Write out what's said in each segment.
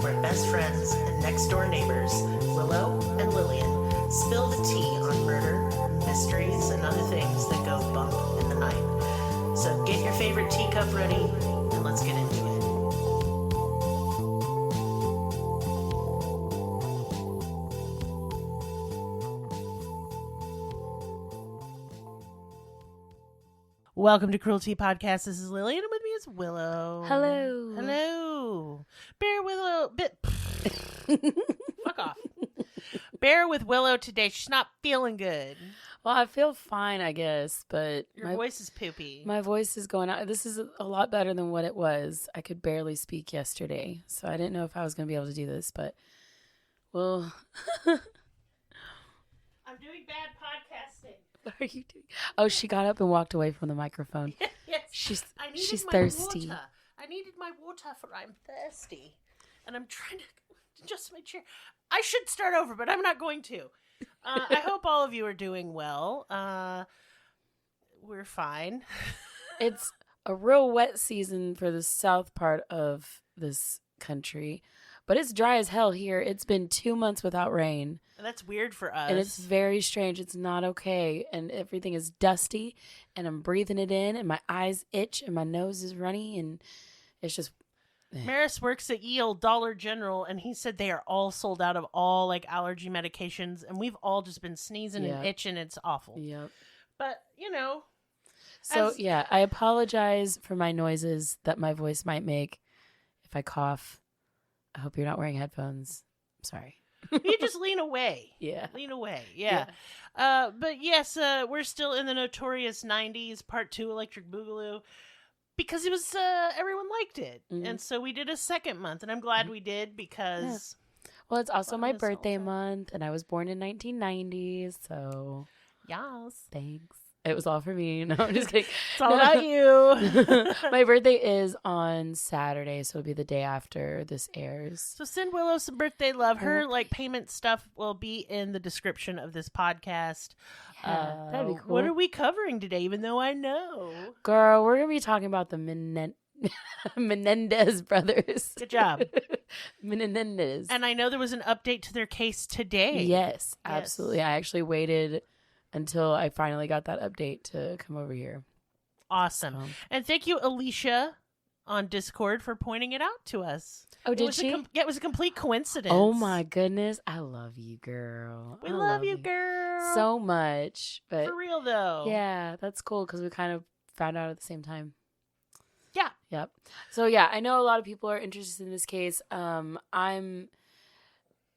where best friends and next-door neighbors, Willow and Lillian, spill the tea on murder, mysteries, and other things that go bump in the night. So get your favorite teacup ready, and let's get into it. Welcome to Cruelty Podcast. This is Lillian, and with me is Willow. Hello. Hello. Bear with Willow. Fuck off. Bear with Willow today. She's not feeling good. Well, I feel fine, I guess, but Your voice is poopy. My voice is going out. This is a lot better than what it was. I could barely speak yesterday, so I didn't know if I was going to be able to do this, but well. I'm doing bad podcasting. What are you doing? Oh, she got up and walked away from the microphone. Yes. She's my thirsty. Water. I needed my water for I'm thirsty. And I'm trying to adjust my chair. I should start over, but I'm not going to. I hope all of you are doing well. We're fine. It's a real wet season for the south part of this country, but it's dry as hell here. It's been 2 months without rain. And that's weird for us. And it's very strange. It's not okay. And everything is dusty. And I'm breathing it in. And my eyes itch. And my nose is runny. And it's just... Maris works at Yale Dollar General. And he said they are all sold out of all like allergy medications. And we've all just been sneezing and itching. It's awful. Yep. But, you know. So, yeah. I apologize for my noises that my voice might make if I cough. I hope you're not wearing headphones. I'm sorry. You just lean away. Yeah. Lean away. Yeah. But yes, we're still in the notorious 90s Part 2 Electric Boogaloo because it was, everyone liked it. Mm-hmm. And so we did a second month, and I'm glad we did because... Yeah. Well, it's also my birthday month, and I was born in 1990, so... Yes. Thanks. It was all for me. No, I'm just kidding. It's all about you. My birthday is on Saturday, so it'll be the day after this airs. So send Willow some birthday love. Her like payment stuff will be in the description of this podcast. Yeah, that'd be cool. What are we covering today, even though I know? Girl, we're going to be talking about the Menedez brothers. Good job. Menedez. And I know there was an update to their case today. Yes, absolutely. I actually waited until I finally got that update to come over here. Awesome. And thank you, Alicia, on Discord for pointing it out to us. Oh, did she? It was a complete coincidence. Oh, my goodness. I love you, girl. We love you, girl. So much. But for real, though. Yeah, that's cool because we kind of found out at the same time. Yeah. Yep. So, yeah, I know a lot of people are interested in this case.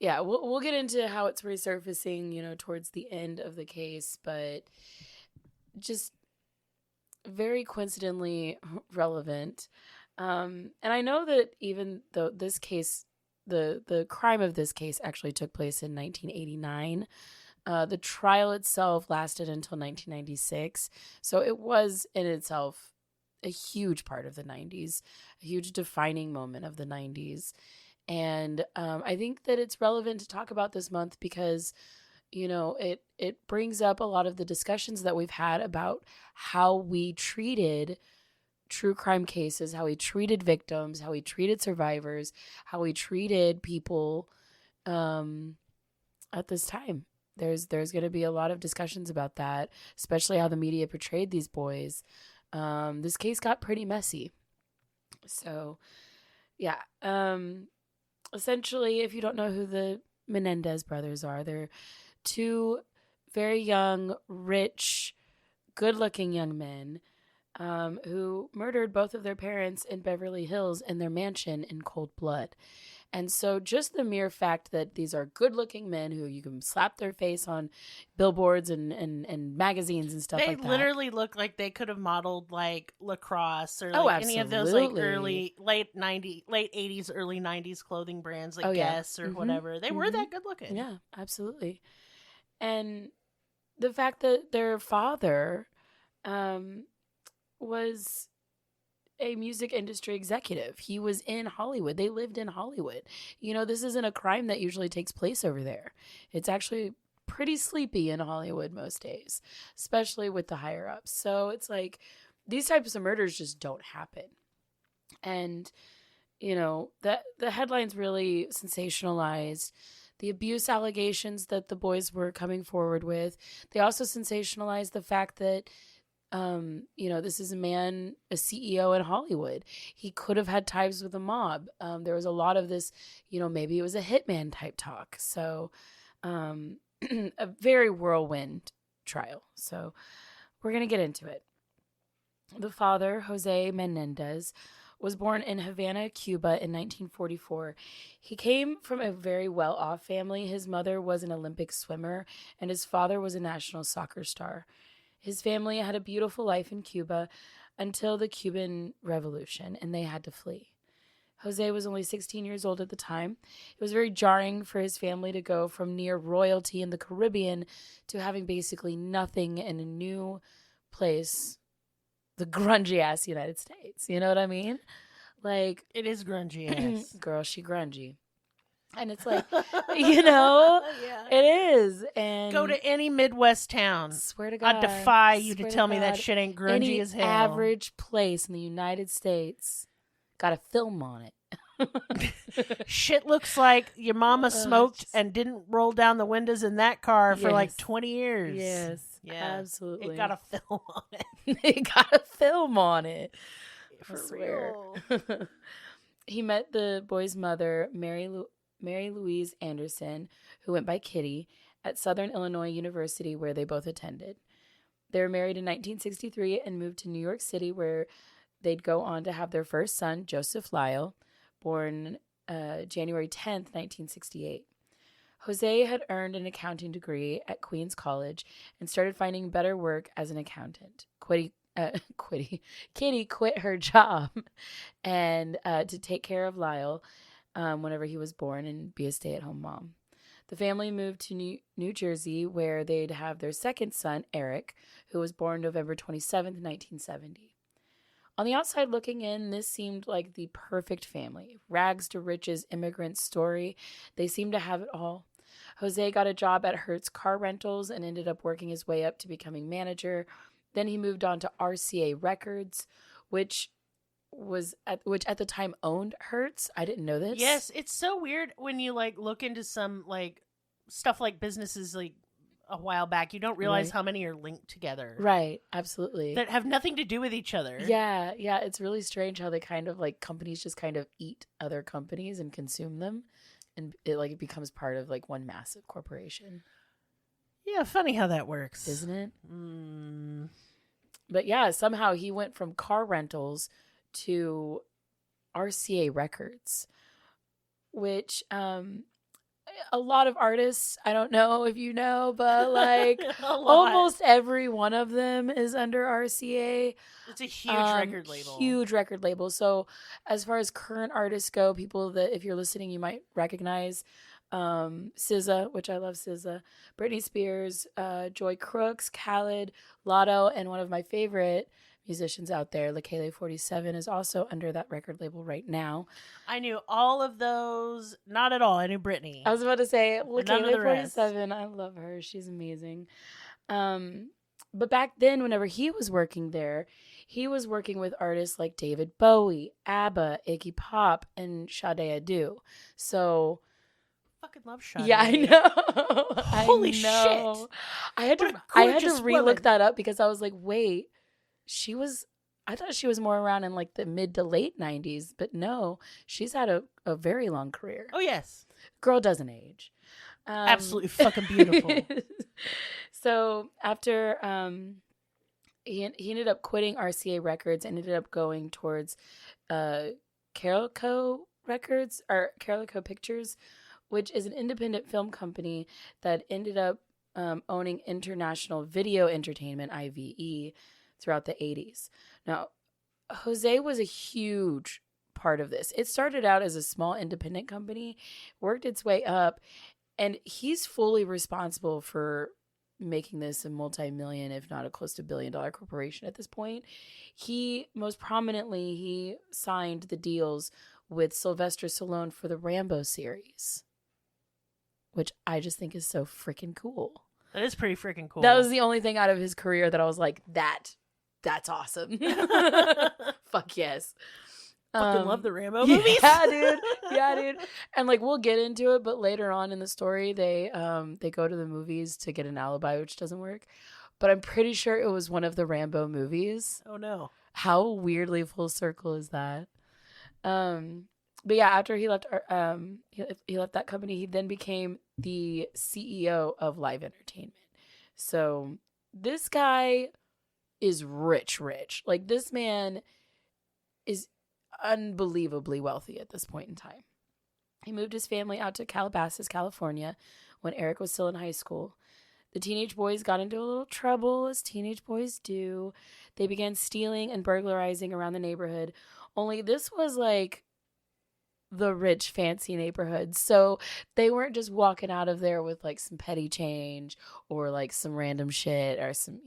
Yeah, we'll get into how it's resurfacing, towards the end of the case, but just very coincidentally relevant. And I know that even though this case, the crime of this case actually took place in 1989, the trial itself lasted until 1996. So it was in itself a huge part of the 90s, a huge defining moment of the 90s. And I think that it's relevant to talk about this month because, it brings up a lot of the discussions that we've had about how we treated true crime cases, how we treated victims, how we treated survivors, how we treated people at this time. There's going to be a lot of discussions about that, especially how the media portrayed these boys. This case got pretty messy. So, yeah. Essentially, if you don't know who the Menedez brothers are, they're two very young, rich, good-looking young men who murdered both of their parents in Beverly Hills in their mansion in cold blood. And so just the mere fact that these are good-looking men who you can slap their face on billboards and magazines and stuff like that. They literally look like they could have modeled like lacrosse or like any of those like late 80s, early 90s clothing brands like Guess or whatever. They were that good-looking. Yeah, absolutely. And the fact that their father was a music industry executive. He was in Hollywood. They lived in Hollywood. This isn't a crime that usually takes place over there. It's actually pretty sleepy in Hollywood most days, especially with the higher ups. So it's like these types of murders just don't happen. And the headlines really sensationalized the abuse allegations that the boys were coming forward with. They also sensationalized the fact that, this is a CEO in Hollywood. He could have had ties with the mob. There was a lot of this, maybe it was a hitman type talk. So, a very whirlwind trial. So we're going to get into it. The father, Jose Menendez, was born in Havana, Cuba in 1944. He came from a very well-off family. His mother was an Olympic swimmer, and his father was a national soccer star. His family had a beautiful life in Cuba until the Cuban Revolution, and they had to flee. Jose was only 16 years old at the time. It was very jarring for his family to go from near royalty in the Caribbean to having basically nothing in a new place, the grungy-ass United States. You know what I mean? Like, it is grungy-ass. Girl, she grungy. And it's like, yeah. It is. And go to any Midwest town. Swear to God. I defy you to tell me that shit ain't grungy any as hell. Average place in the United States got a film on it. Shit looks like your mama smoked and didn't roll down the windows in that car for like 20 years. Yes. Yeah, absolutely. It got a film on it. It got a film on it. For real. He met the boy's mother, Mary Louise Anderson, who went by Kitty, at Southern Illinois University, where they both attended. They were married in 1963 and moved to New York City, where they'd go on to have their first son, Joseph Lyle, born January 10th, 1968. Jose had earned an accounting degree at Queens College and started finding better work as an accountant. Kitty quit her job and to take care of Lyle whenever he was born and be a stay-at-home mom. The family moved to New Jersey, where they'd have their second son, Erik, who was born November 27th, 1970. On the outside looking in, this seemed like the perfect family. Rags to riches immigrant story. They seemed to have it all. Jose got a job at Hertz Car Rentals and ended up working his way up to becoming manager. Then he moved on to RCA Records, which at the time owned Hertz. I didn't know this. Yes, it's so weird when you look into some stuff like businesses a while back. You don't realize how many are linked together. Right, absolutely. That have nothing to do with each other. Yeah, it's really strange how they kind of companies just kind of eat other companies and consume them, and it becomes part of one massive corporation. Yeah, funny how that works, isn't it? But yeah, somehow he went from car rentals to RCA Records, which a lot of artists, I don't know if you know, but almost every one of them is under RCA. It's a huge record label. Huge record label. So as far as current artists go, people that if you're listening you might recognize, SZA, which I love SZA, Britney Spears, Joy Crooks, Khaled, Lotto, and one of my favorite musicians out there, Lekele 47, is also under that record label right now. I knew all of those. Not at all. I knew Britney. I was about to say Lekele 47. I love her. She's amazing. But back then, whenever he was working there, he was working with artists like David Bowie, ABBA, Iggy Pop, and Sade Adu. So fucking love Sade. Yeah, I know. Holy shit. I had to relook that up because I was like, wait, I thought she was more around in the mid to late 90s, but no, she's had a very long career. Oh, yes. Girl doesn't age. Absolutely fucking beautiful. So after he ended up quitting RCA Records and ended up going towards Carolco Records or Carolco Pictures, which is an independent film company that ended up owning International Video Entertainment, IVE, throughout the 80s. Now, Jose was a huge part of this. It started out as a small independent company, worked its way up, and he's fully responsible for making this a multi-million, if not a close to billion-dollar corporation at this point. Most prominently, he signed the deals with Sylvester Stallone for the Rambo series, which I just think is so freaking cool. That is pretty freaking cool. That was the only thing out of his career that I was like, that's awesome. Fuck yes. Fucking love the Rambo movies. Yeah, dude. Yeah, dude. And like we'll get into it, but later on in the story, they go to the movies to get an alibi, which doesn't work. But I'm pretty sure it was one of the Rambo movies. Oh no. How weirdly full circle is that? But yeah, after he left he left that company, he then became the CEO of Live Entertainment. So this guy is rich. Like this man is unbelievably wealthy at this point in time. He moved his family out to Calabasas, California when Erik was still in high school. The teenage boys got into a little trouble, as teenage boys do. They began stealing and burglarizing around the neighborhood. Only this was like the rich, fancy neighborhood. So they weren't just walking out of there with like some petty change or like some random shit or some,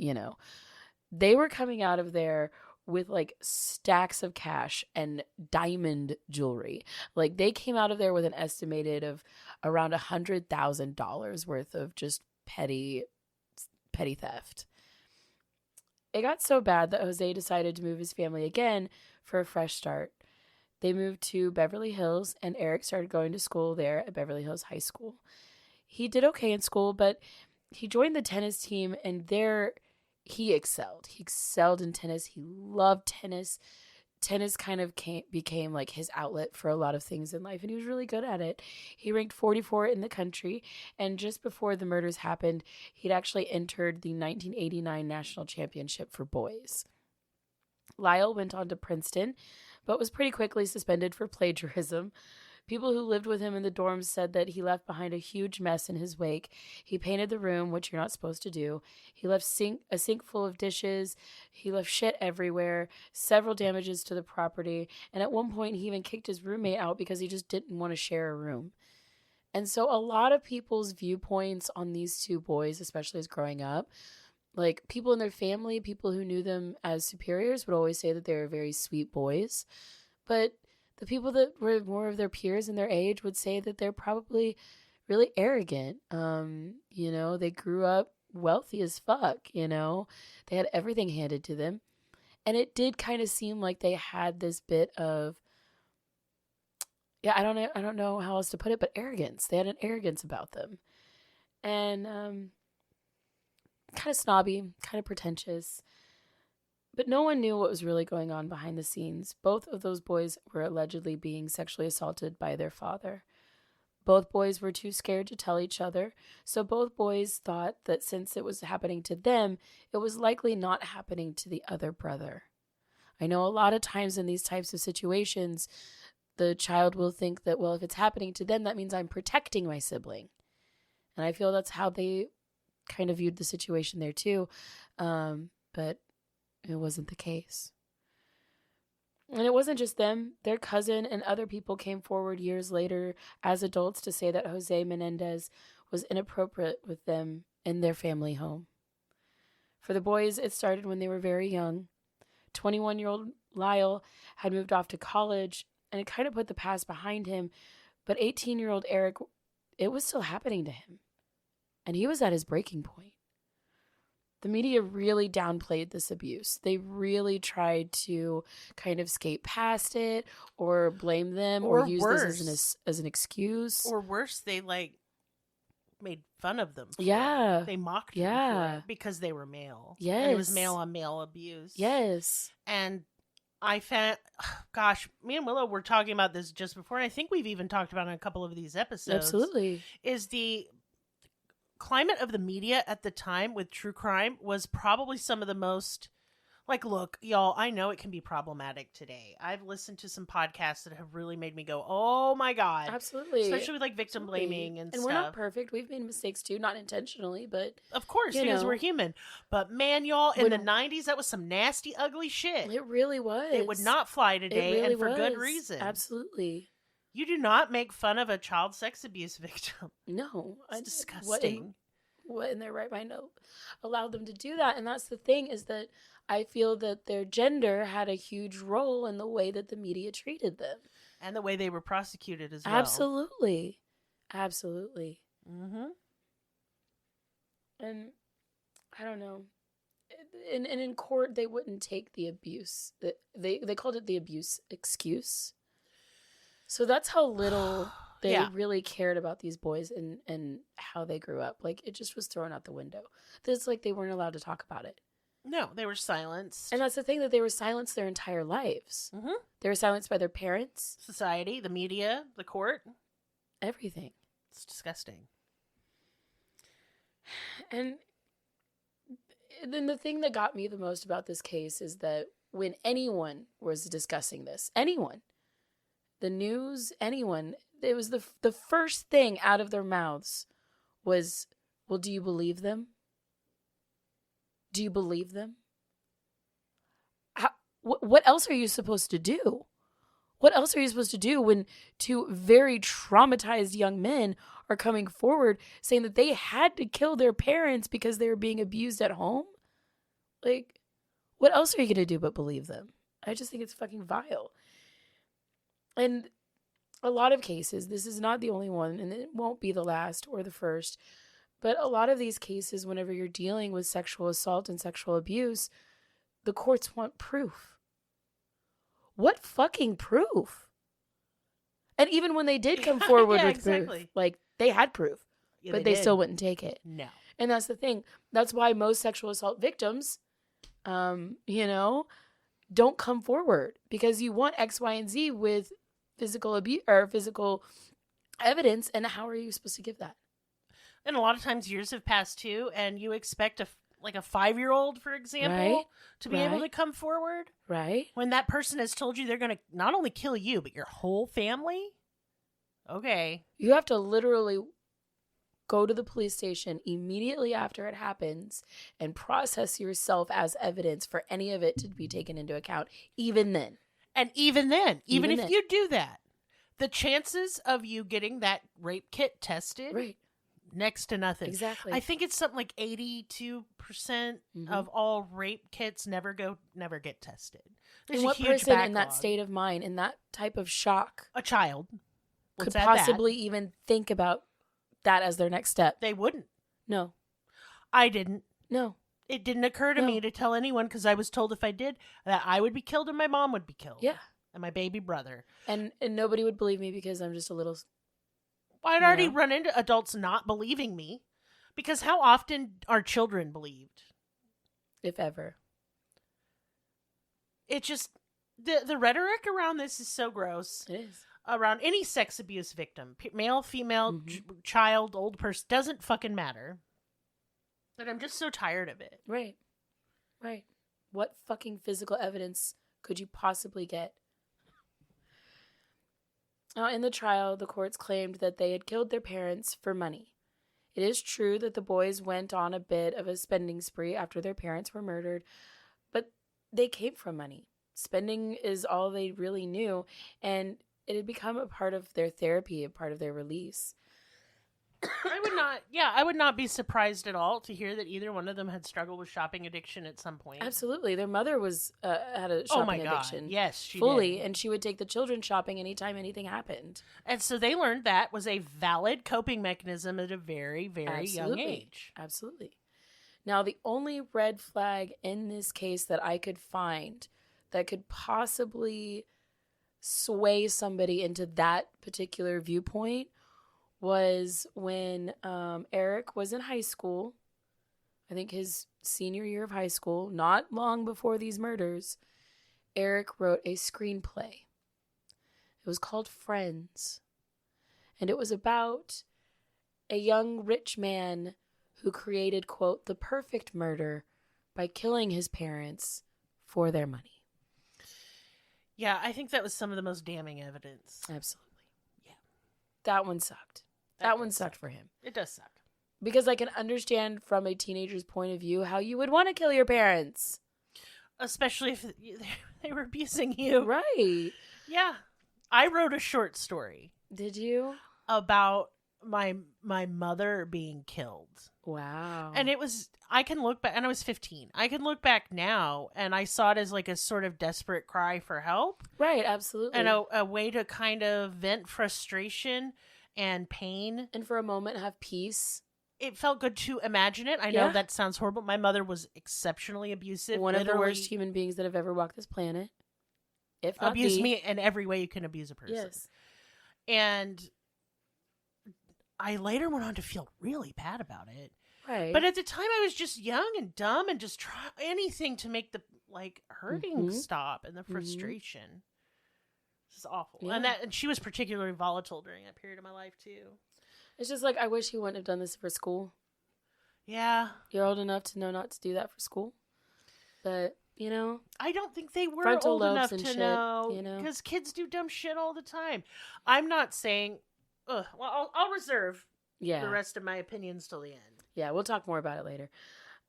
they were coming out of there with like stacks of cash and diamond jewelry. Like they came out of there with an estimated of around $100,000 worth of just petty theft. It got so bad that Jose decided to move his family again for a fresh start. They moved to Beverly Hills, and Erik started going to school there at Beverly Hills High School. He did okay in school, but he joined the tennis team, and there he excelled. He excelled in tennis. He loved tennis. Tennis kind of became like his outlet for a lot of things in life, and he was really good at it. He ranked 44 in the country, and just before the murders happened, he'd actually entered the 1989 National Championship for boys. Lyle went on to Princeton, but was pretty quickly suspended for plagiarism. People who lived with him in the dorms said that he left behind a huge mess in his wake. He painted the room, which you're not supposed to do. He left a sink full of dishes. He left shit everywhere, several damages to the property. And at one point, he even kicked his roommate out because he just didn't want to share a room. And so a lot of people's viewpoints on these two boys, especially as growing up, like people in their family, people who knew them as superiors would always say that they were very sweet boys. But the people that were more of their peers in their age would say that they're probably really arrogant. They grew up wealthy as fuck, They had everything handed to them. And it did kind of seem like they had this bit of, I don't know how else to put it, but arrogance. They had an arrogance about them. And kind of snobby, kind of pretentious. But no one knew what was really going on behind the scenes. Both of those boys were allegedly being sexually assaulted by their father. Both boys were too scared to tell each other, so both boys thought that since it was happening to them, it was likely not happening to the other brother. I know a lot of times in these types of situations, the child will think that, well, if it's happening to them, that means I'm protecting my sibling. And I feel that's how they kind of viewed the situation there too. But it wasn't the case. And it wasn't just them. Their cousin and other people came forward years later as adults to say that Jose Menedez was inappropriate with them in their family home. For the boys, it started when they were very young. 21-year-old Lyle had moved off to college, and it kind of put the past behind him. But 18-year-old Erik, it was still happening to him. And he was at his breaking point. The media really downplayed this abuse. They really tried to kind of skate past it or blame them or use this as an excuse. Or worse, they made fun of them. They mocked them for it because they were male. Yes. And it was male on male abuse. Yes. And I found, gosh, me and Willow were talking about this just before, and I think we've even talked about it in a couple of these episodes. Absolutely. Is the climate of the media at the time with true crime was probably some of the most, look, y'all, I know it can be problematic today. I've listened to some podcasts that have really made me go, oh my God. Absolutely. Especially with victim blaming and stuff. And we're not perfect. We've made mistakes too, not intentionally, but. Of course, because we're human. But man, y'all, in the 90s, that was some nasty, ugly shit. It really was. It would not fly today, really and for good was. reason. Absolutely. You do not make fun of a child sex abuse victim. No. It's disgusting. What in their right mind allowed them to do that? And that's the thing, is that I feel that their gender had a huge role in the way that the media treated them. And the way they were prosecuted as well. Absolutely. Absolutely. Mm-hmm. And I don't know. and in court they wouldn't take the abuse. They called it the abuse excuse. So that's how little they really cared about these boys and how they grew up. Like, it just was thrown out the window. It's like they weren't allowed to talk about it. No, they were silenced. And that's the thing, that they were silenced their entire lives. Mm-hmm. They were silenced by their parents. Society, the media, the court. Everything. It's disgusting. And then the thing that got me the most about this case is that when anyone was discussing this, anyone, the news, anyone, it was the first thing out of their mouths was, well, do you believe them? Do you believe them? What else are you supposed to do? What else are you supposed to do when two very traumatized young men are coming forward saying that they had to kill their parents because they were being abused at home? Like, what else are you going to do but believe them? I just think it's fucking vile. And a lot of cases, this is not the only one, and it won't be the last or the first, but a lot of these cases, whenever you're dealing with sexual assault and sexual abuse, the courts want proof. What fucking proof? And even when they did come forward with proof, like, they had proof, but they still wouldn't take it. No. And that's the thing. That's why most sexual assault victims, don't come forward, because you want X, Y, and Z with physical abuse or physical evidence. And how are you supposed to give that? And a lot of times years have passed too, and you expect a 5-year-old, for example, to be able to come forward. Right. When that person has told you they're going to not only kill you, but your whole family. Okay. You have to literally go to the police station immediately after it happens and process yourself as evidence for any of it to be taken into account, even then. And even if you do that, the chances of you getting that rape kit tested, next to nothing. Exactly. I think it's something like 82% of all rape kits never get tested. There's and what a huge person backlog. in that state of mind, in that type of shock, a child, could possibly even think about that as their next step? They wouldn't. No. I didn't. No. It didn't occur to me to tell anyone, because I was told if I did, that I would be killed and my mom would be killed. Yeah. And my baby brother. And nobody would believe me because I'm just a little... I'd already run into adults not believing me. Because how often are children believed? If ever. It just... The rhetoric around this is so gross. It is. Around any sex abuse victim. Male, female, child, old person. Doesn't fucking matter. But I'm just so tired of it. Right. Right. What fucking physical evidence could you possibly get? Now, in the trial, the courts claimed that they had killed their parents for money. It is true that the boys went on a bit of a spending spree after their parents were murdered, but they came from money. Spending is all they really knew, and it had become a part of their therapy, a part of their release. I would not be surprised at all to hear that either one of them had struggled with shopping addiction at some point. Absolutely. Their mother had a shopping addiction. Yes, she fully, did. and she would take the children shopping anytime anything happened. And so they learned that was a valid coping mechanism at a very, very young age. Absolutely. Now, the only red flag in this case that I could find that could possibly sway somebody into that particular viewpoint was when Erik was in high school. I think his senior year of high school, not long before these murders. Erik wrote a screenplay. It was called Friends. And it was about a young rich man who created, quote, the perfect murder by killing his parents for their money. Yeah, I think that was some of the most damning evidence. Absolutely. Yeah. That one sucked. That one sucked for him. It does suck. Because I can understand from a teenager's point of view how you would want to kill your parents. Especially if they were abusing you. Right. Yeah. I wrote a short story. Did you? About my mother being killed. Wow. And I can look back, and I was 15. I can look back now, and I saw it as like a sort of desperate cry for help. Right, absolutely. And a way to kind of vent frustration and pain. And for a moment have peace. it felt good to imagine it. I know that sounds horrible. My mother was exceptionally abusive. One of the worst human beings that have ever walked this planet. If not abused me in every way you can abuse a person. Yes. And I later went on to feel really bad about it. Right. But at the time I was just young and dumb and just try anything to make the hurting stop and the frustration. This is awful. Yeah. And she was particularly volatile during that period of my life too. It's just like, I wish he wouldn't have done this for school. Yeah. You're old enough to know not to do that for school. But, you know. I don't think they were old enough to know. Because kids do dumb shit all the time. I'm not saying, well, I'll reserve the rest of my opinions till the end. Yeah, we'll talk more about it later.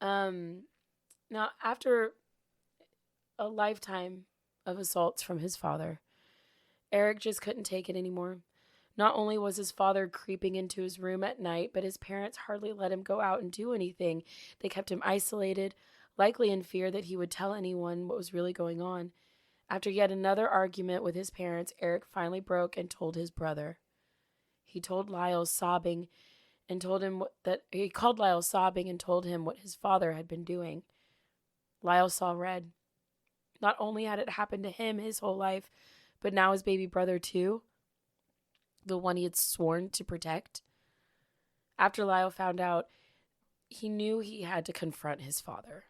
Now, after a lifetime of assaults from his father, Erik just couldn't take it anymore. Not only was his father creeping into his room at night, but his parents hardly let him go out and do anything. They kept him isolated, likely in fear that he would tell anyone what was really going on. After yet another argument with his parents, Erik finally broke and told his brother. He told Lyle sobbing and told him he called Lyle sobbing and told him what his father had been doing. Lyle saw red. Not only had it happened to him his whole life, but now his baby brother too. The one he had sworn to protect. After Lyle found out, he knew he had to confront his father.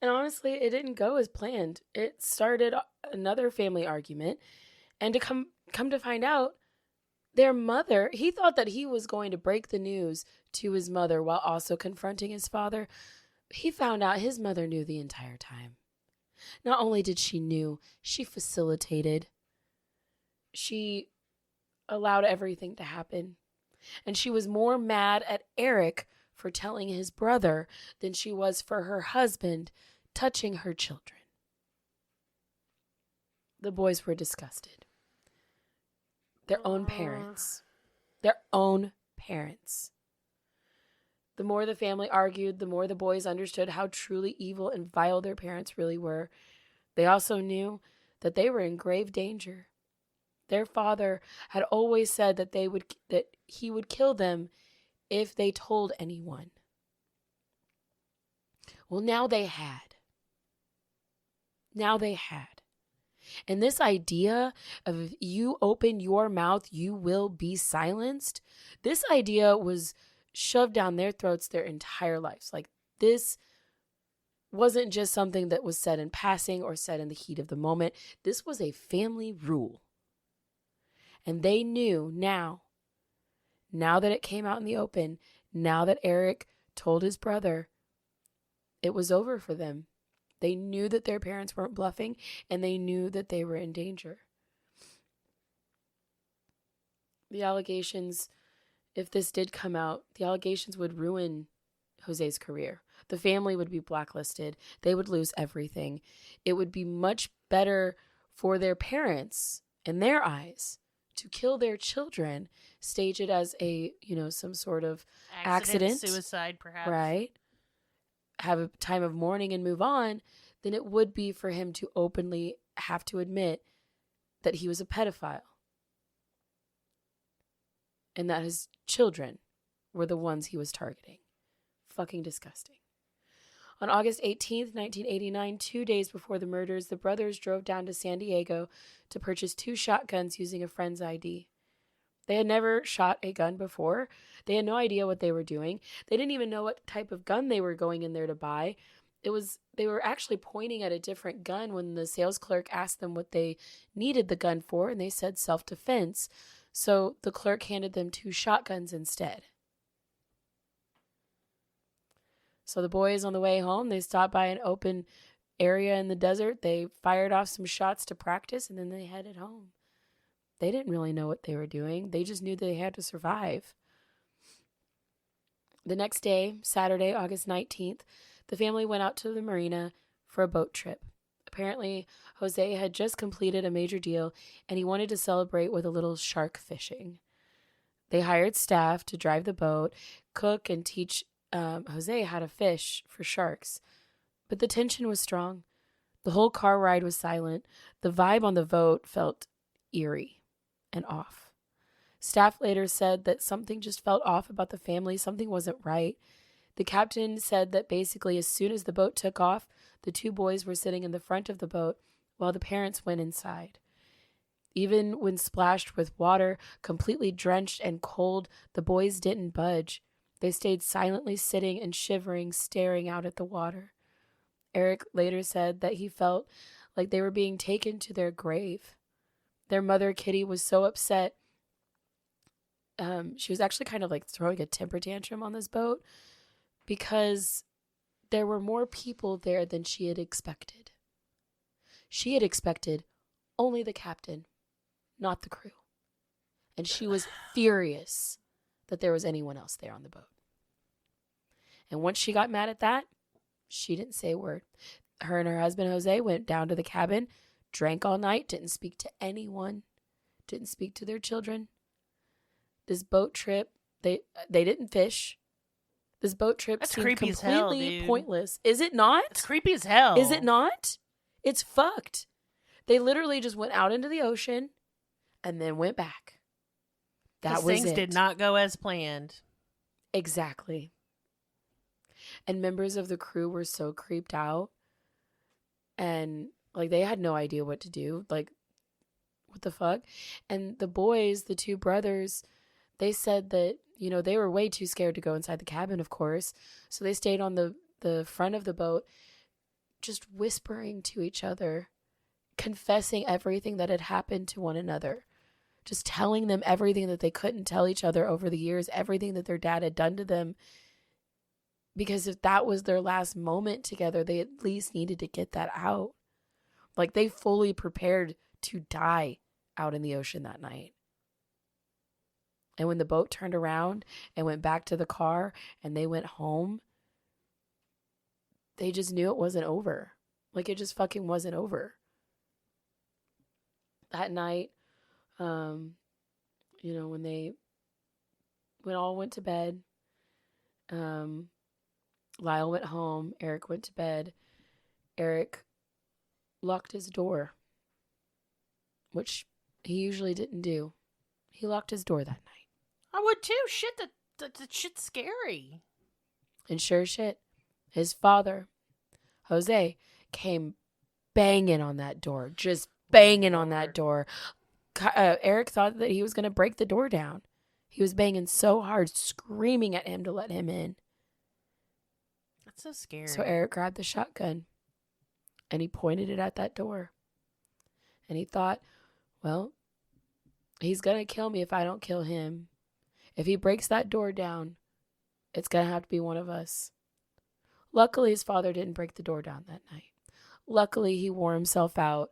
And honestly, it didn't go as planned. It started another family argument. And to come to find out, their mother, he thought that he was going to break the news to his mother while also confronting his father. He found out his mother knew the entire time. Not only did she knew, she facilitated. She allowed everything to happen. And she was more mad at Erik for telling his brother than she was for her husband touching her children. The boys were disgusted. Their own parents. Their own parents. The more the family argued, the more the boys understood how truly evil and vile their parents really were. They also knew that they were in grave danger. Their father had always said that he would kill them if they told anyone. Well, now they had. And this idea of if you open your mouth, you will be silenced, this idea was shoved down their throats their entire lives. Like, this wasn't just something that was said in passing or said in the heat of the moment. This was a family rule. And they knew now that it came out in the open, now that Erik told his brother, it was over for them. They knew that their parents weren't bluffing, and they knew that they were in danger. The allegations, if this did come out, the allegations would ruin Jose's career. The family would be blacklisted. They would lose everything. It would be much better for their parents, in their eyes, to kill their children, stage it as a, some sort of accident, suicide perhaps. Right? Have a time of mourning and move on, than it would be for him to openly have to admit that he was a pedophile. And that his children were the ones he was targeting. Fucking disgusting. On August 18th, 1989, 2 days before the murders, the brothers drove down to San Diego to purchase 2 shotguns using a friend's ID. They had never shot a gun before. They had no idea what they were doing. They didn't even know what type of gun they were going in there to buy. They were actually pointing at a different gun when the sales clerk asked them what they needed the gun for, and they said self-defense. So the clerk handed them 2 shotguns instead. So the boys, on the way home, they stopped by an open area in the desert. They fired off some shots to practice, and then they headed home. They didn't really know what they were doing. They just knew that they had to survive. The next day, Saturday, August 19th, the family went out to the marina for a boat trip. Apparently, Jose had just completed a major deal, and he wanted to celebrate with a little shark fishing. They hired staff to drive the boat, cook, and teach Jose how to fish for sharks. But the tension was strong. The whole car ride was silent. The vibe on the boat felt eerie and off. Staff later said that something just felt off about the family. Something wasn't right. The captain said that basically as soon as the boat took off, the two boys were sitting in the front of the boat while the parents went inside. Even when splashed with water, completely drenched and cold, the boys didn't budge. They stayed silently sitting and shivering, staring out at the water. Erik later said that he felt like they were being taken to their grave. Their mother, Kitty, was so upset. She was actually kind of like throwing a temper tantrum on this boat because there were more people there than she had expected. She had expected only the captain, not the crew. And she was furious that there was anyone else there on the boat. And once she got mad at that, she didn't say a word. Her and her husband, Jose, went down to the cabin, drank all night, didn't speak to anyone, didn't speak to their children. This boat trip, they didn't fish. This boat trip That's seemed creepy completely as hell, dude. pointless. Is it not? It's creepy as hell. Is it not? It's fucked. They literally just went out into the ocean and then went back. That was things it. did not go as planned. Exactly. And members of the crew were so creeped out. And, like, they had no idea what to do. Like, what the fuck? And the boys, the two brothers, they said that, you know, they were way too scared to go inside the cabin, of course. So they stayed on the front of the boat, just whispering to each other, confessing everything that had happened to one another. Just telling them everything that they couldn't tell each other over the years, everything that their dad had done to them. Because if that was their last moment together, they at least needed to get that out. Like, they fully prepared to die out in the ocean that night. And when the boat turned around and went back to the car and they went home, they just knew it wasn't over. Like, it just fucking wasn't over. That night, you know, when they all went to bed, Lyle went home, Erik went to bed. Erik locked his door, which he usually didn't do. He locked his door that night. I would too. Shit, that shit's scary. And sure shit, his father, Jose, came banging on that door. Just banging on that door. Erik thought that he was going to break the door down. He was banging so hard, screaming at him to let him in. That's so scary. So Erik grabbed the shotgun and he pointed it at that door. And he thought, well, he's going to kill me if I don't kill him. If he breaks that door down, it's going to have to be one of us. Luckily, his father didn't break the door down that night. Luckily, he wore himself out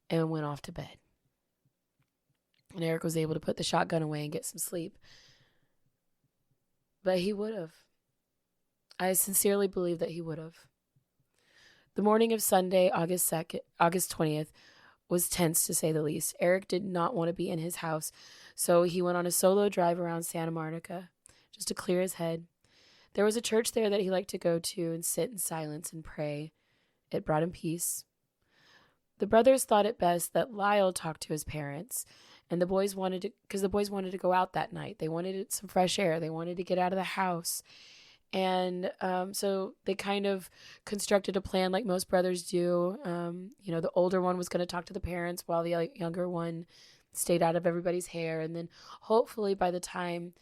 and went off to bed. And Erik was able to put the shotgun away and get some sleep. But he would have. I sincerely believe that he would have. The morning of Sunday, August 20th, was tense to say the least. Erik did not want to be in his house, so he went on a solo drive around Santa Monica just to clear his head. There was a church there that he liked to go to and sit in silence and pray. It brought him peace. The brothers thought it best that Lyle talk to his parents, and the boys wanted to go out that night. They wanted some fresh air. They wanted to get out of the house. And so they kind of constructed a plan like most brothers do. You know, the older one was going to talk to the parents while the younger one stayed out of everybody's hair. And then hopefully by the time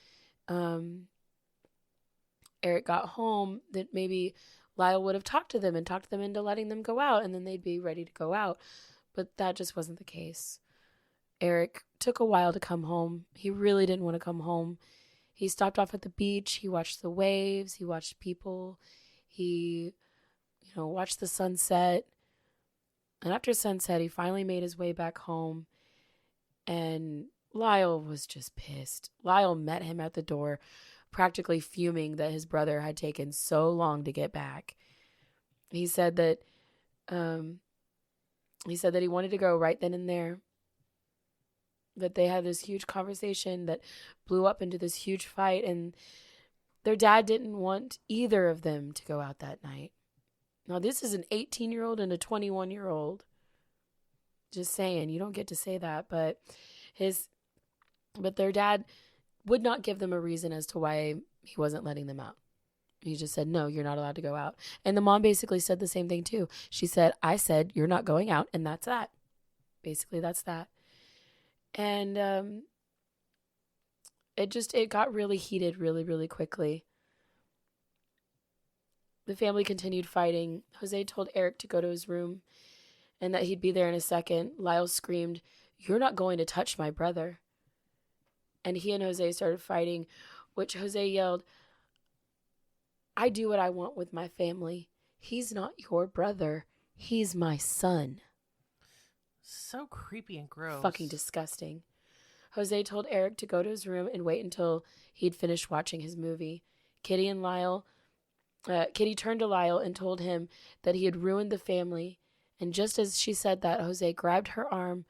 Erik got home, that maybe Lyle would have talked to them into letting them go out, and then they'd be ready to go out. But that just wasn't the case. Erik took a while to come home. He really didn't want to come home. He stopped off at the beach. He watched the waves. He watched people. He, watched the sunset. And after sunset, he finally made his way back home. And Lyle was just pissed. Lyle met him at the door, practically fuming that his brother had taken so long to get back. He said that he wanted to go right then and there. That they had this huge conversation that blew up into this huge fight, and their dad didn't want either of them to go out that night. Now, this is an 18-year-old and a 21-year-old. Just saying, you don't get to say that, but their dad would not give them a reason as to why he wasn't letting them out. He just said, no, you're not allowed to go out. And the mom basically said the same thing too. She said, I said, you're not going out, and that's that. Basically, that's that. And it got really heated really, really quickly. The family continued fighting. Jose told Erik to go to his room and that he'd be there in a second. Lyle screamed, you're not going to touch my brother. And he and Jose started fighting, which Jose yelled, I do what I want with my family. He's not your brother. He's my son. So creepy and gross. Fucking disgusting. Jose told Erik to go to his room and wait until he'd finished watching his movie. Kitty turned to Lyle and told him that he had ruined the family. And just as she said that, Jose grabbed her arm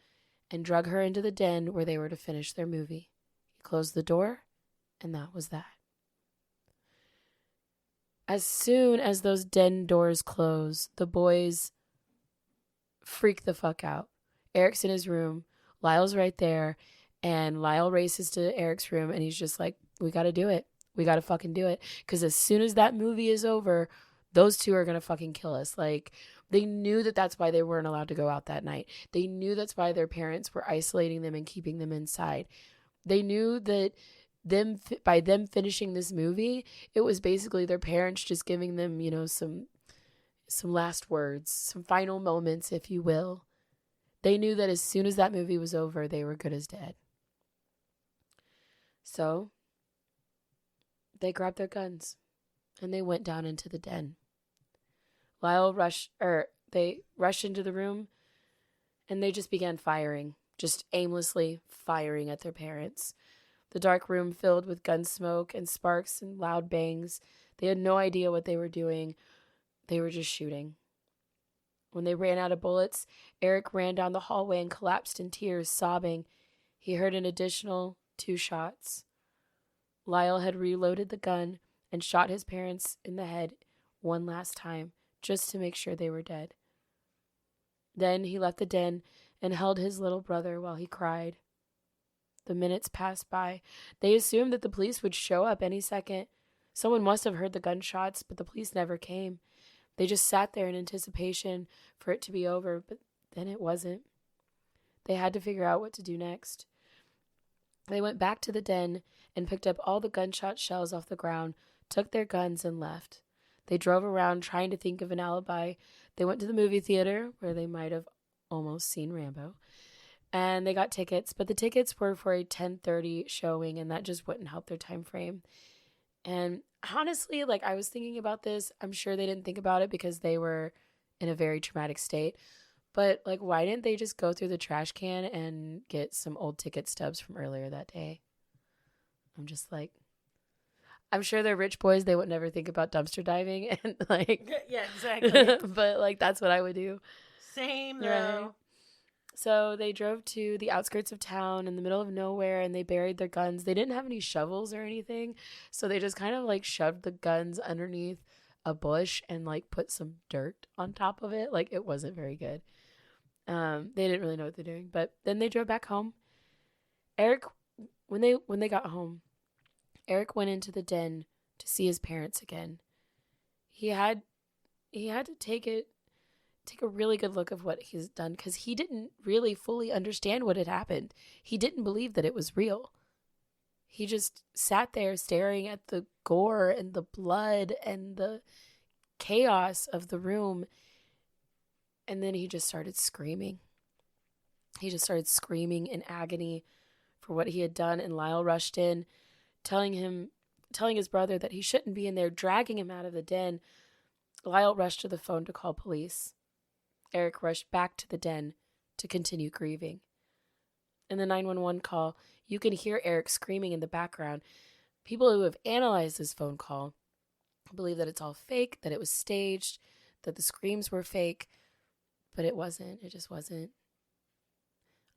and drug her into the den where they were to finish their movie. He closed the door, and that was that. As soon as those den doors close, the boys freak the fuck out. Erik's in his room. Lyle's right there. And Lyle races to Erik's room, and he's just like, we got to do it. We got to fucking do it. Because as soon as that movie is over, those two are going to fucking kill us. Like, they knew that that's why they weren't allowed to go out that night. They knew that's why their parents were isolating them and keeping them inside. They knew that by them finishing this movie, it was basically their parents just giving them, some last words, some final moments, if you will. They knew that as soon as that movie was over, they were good as dead. So they grabbed their guns and they went down into the den. They rushed into the room and they just began firing, just aimlessly firing at their parents. The dark room filled with gun smoke and sparks and loud bangs. They had no idea what they were doing. They were just shooting. When they ran out of bullets, Erik ran down the hallway and collapsed in tears, sobbing. He heard an additional 2 shots. Lyle had reloaded the gun and shot his parents in the head one last time, just to make sure they were dead. Then he left the den and held his little brother while he cried. The minutes passed by. They assumed that the police would show up any second. Someone must have heard the gunshots, but the police never came. They just sat there in anticipation for it to be over, but then it wasn't. They had to figure out what to do next. They went back to the den and picked up all the gunshot shells off the ground, took their guns, and left. They drove around trying to think of an alibi. They went to the movie theater, where they might have almost seen Rambo, and they got tickets, but the tickets were for a 10:30 showing, and that just wouldn't help their time frame. And honestly, I was thinking about this. I'm sure they didn't think about it because they were in a very traumatic state. But, why didn't they just go through the trash can and get some old ticket stubs from earlier that day? I'm just I'm sure they're rich boys. They would never think about dumpster diving and, Yeah, exactly. but, that's what I would do. Same, though. Right? So they drove to the outskirts of town in the middle of nowhere, and they buried their guns. They didn't have any shovels or anything, so they just kind of shoved the guns underneath a bush and put some dirt on top of it. It wasn't very good. They didn't really know what they're doing, but then they drove back home. Erik, when they got home, Erik went into the den to see his parents again. He had to take a really good look of what he's done, because he didn't really fully understand what had happened. He didn't believe that it was real. He just sat there staring at the gore and the blood and the chaos of the room. And then he just started screaming. He just started screaming in agony for what he had done. And Lyle rushed in, telling his brother that he shouldn't be in there, dragging him out of the den. Lyle rushed to the phone to call police. Erik rushed back to the den to continue grieving. In the 911 call, you can hear Erik screaming in the background. People who have analyzed this phone call believe that it's all fake, that it was staged, that the screams were fake, but it wasn't. It just wasn't.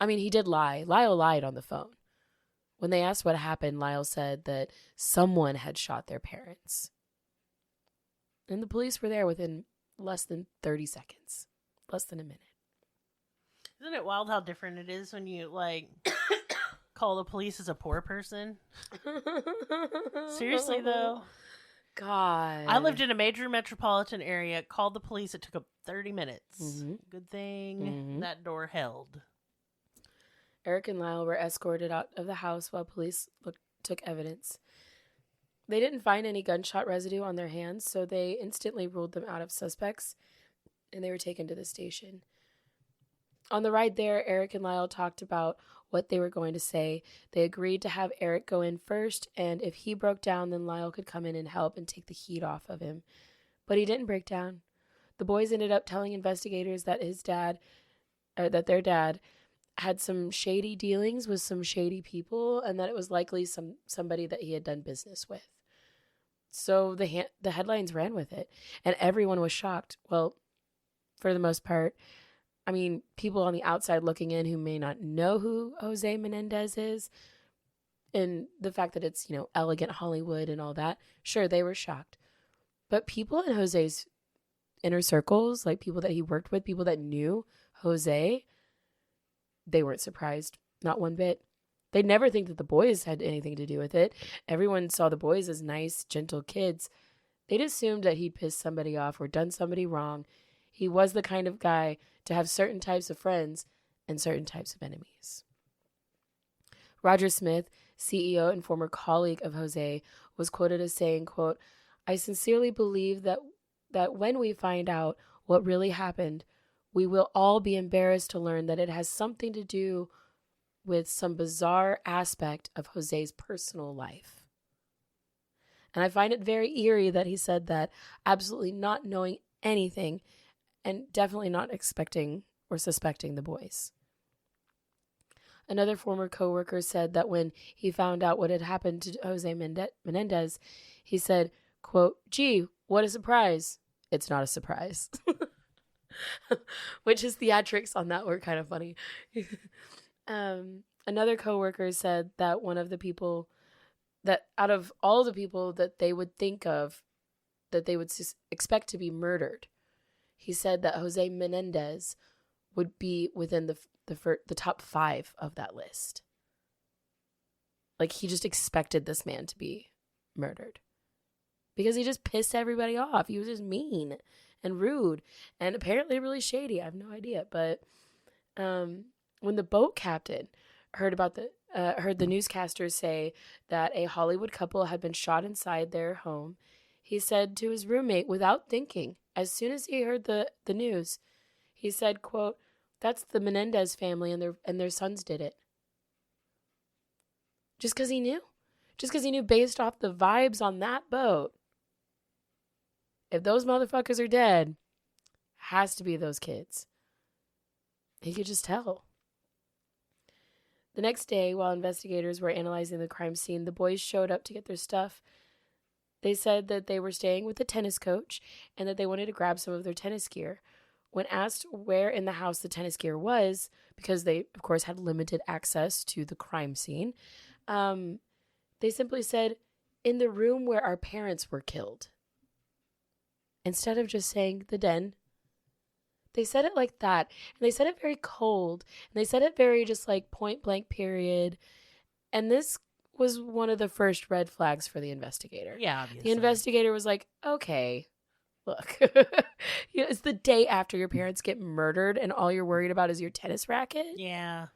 I mean, he did lie. Lyle lied on the phone. When they asked what happened, Lyle said that someone had shot their parents. And the police were there within less than 30 seconds. Less than a minute. Isn't it wild how different it is when you, like, call the police as a poor person? Seriously, though. God. I lived in a major metropolitan area, called the police, it took up 30 minutes. Mhm. Good thing Mhm. that door held. Erik and Lyle were escorted out of the house while police took evidence. They didn't find any gunshot residue on their hands, so they instantly ruled them out of suspects, and they were taken to the station. On the ride there, Erik and Lyle talked about what they were going to say. They agreed to have Erik go in first, and if he broke down, then Lyle could come in and help and take the heat off of him. But he didn't break down. The boys ended up telling investigators that their dad had some shady dealings with some shady people, and that it was likely somebody that he had done business with. So the headlines ran with it, and everyone was shocked. Well, for the most part. I mean, people on the outside looking in who may not know who Jose Menedez is, and the fact that it's, elegant Hollywood and all that, sure, they were shocked. But people in Jose's inner circles, like people that he worked with, people that knew Jose, they weren't surprised, not one bit. They'd never think that the boys had anything to do with it. Everyone saw the boys as nice, gentle kids. They'd assumed that he'd pissed somebody off or done somebody wrong. He was the kind of guy to have certain types of friends and certain types of enemies. Roger Smith, CEO and former colleague of Jose, was quoted as saying, quote, "I sincerely believe that when we find out what really happened, we will all be embarrassed to learn that it has something to do with some bizarre aspect of Jose's personal life." And I find it very eerie that he said that, absolutely not knowing anything and definitely not expecting or suspecting the boys. Another former coworker said that when he found out what had happened to Jose Menedez, he said, quote, "Gee, what a surprise." It's not a surprise. Which his theatrics on that were kind of funny. Another coworker said that one of the people that out of all the people that they would think of that they would expect to be murdered, he said that Jose Menedez would be within the top 5 of that list. Like, he just expected this man to be murdered because he just pissed everybody off. He was just mean and rude and apparently really shady. I have no idea. But when the boat captain heard the newscasters say that a Hollywood couple had been shot inside their home, he said to his roommate without thinking, as soon as he heard the news, he said, quote, "That's the Menedez family and their sons did it." Just because he knew. Just because he knew based off the vibes on that boat. If those motherfuckers are dead, has to be those kids. He could just tell. The next day, while investigators were analyzing the crime scene, the boys showed up to get their stuff. They said that they were staying with a tennis coach and that they wanted to grab some of their tennis gear. When asked where in the house the tennis gear was, because they, of course, had limited access to the crime scene, they simply said, "In the room where our parents were killed." Instead of just saying the den. They said it like that. And they said it very cold. And they said it very just like point blank period. And this was one of the first red flags for the investigator. Yeah, obviously. The investigator was like, okay, look, it's the day after your parents get murdered and all you're worried about is your tennis racket. Yeah.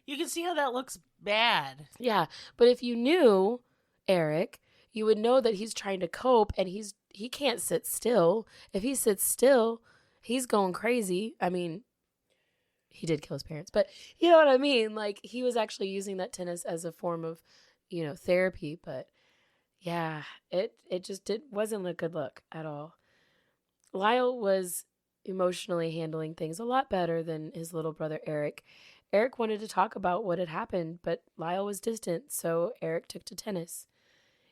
You can see how that looks bad. Yeah. But if you knew Erik, you would know that he's trying to cope and he can't sit still. If he sits still, he's going crazy. I mean, he did kill his parents, but you know what I mean? Like, he was actually using that tennis as a form of, therapy. But yeah, it wasn't a good look at all. Lyle was emotionally handling things a lot better than his little brother Erik. Erik wanted to talk about what had happened, but Lyle was distant, so Erik took to tennis.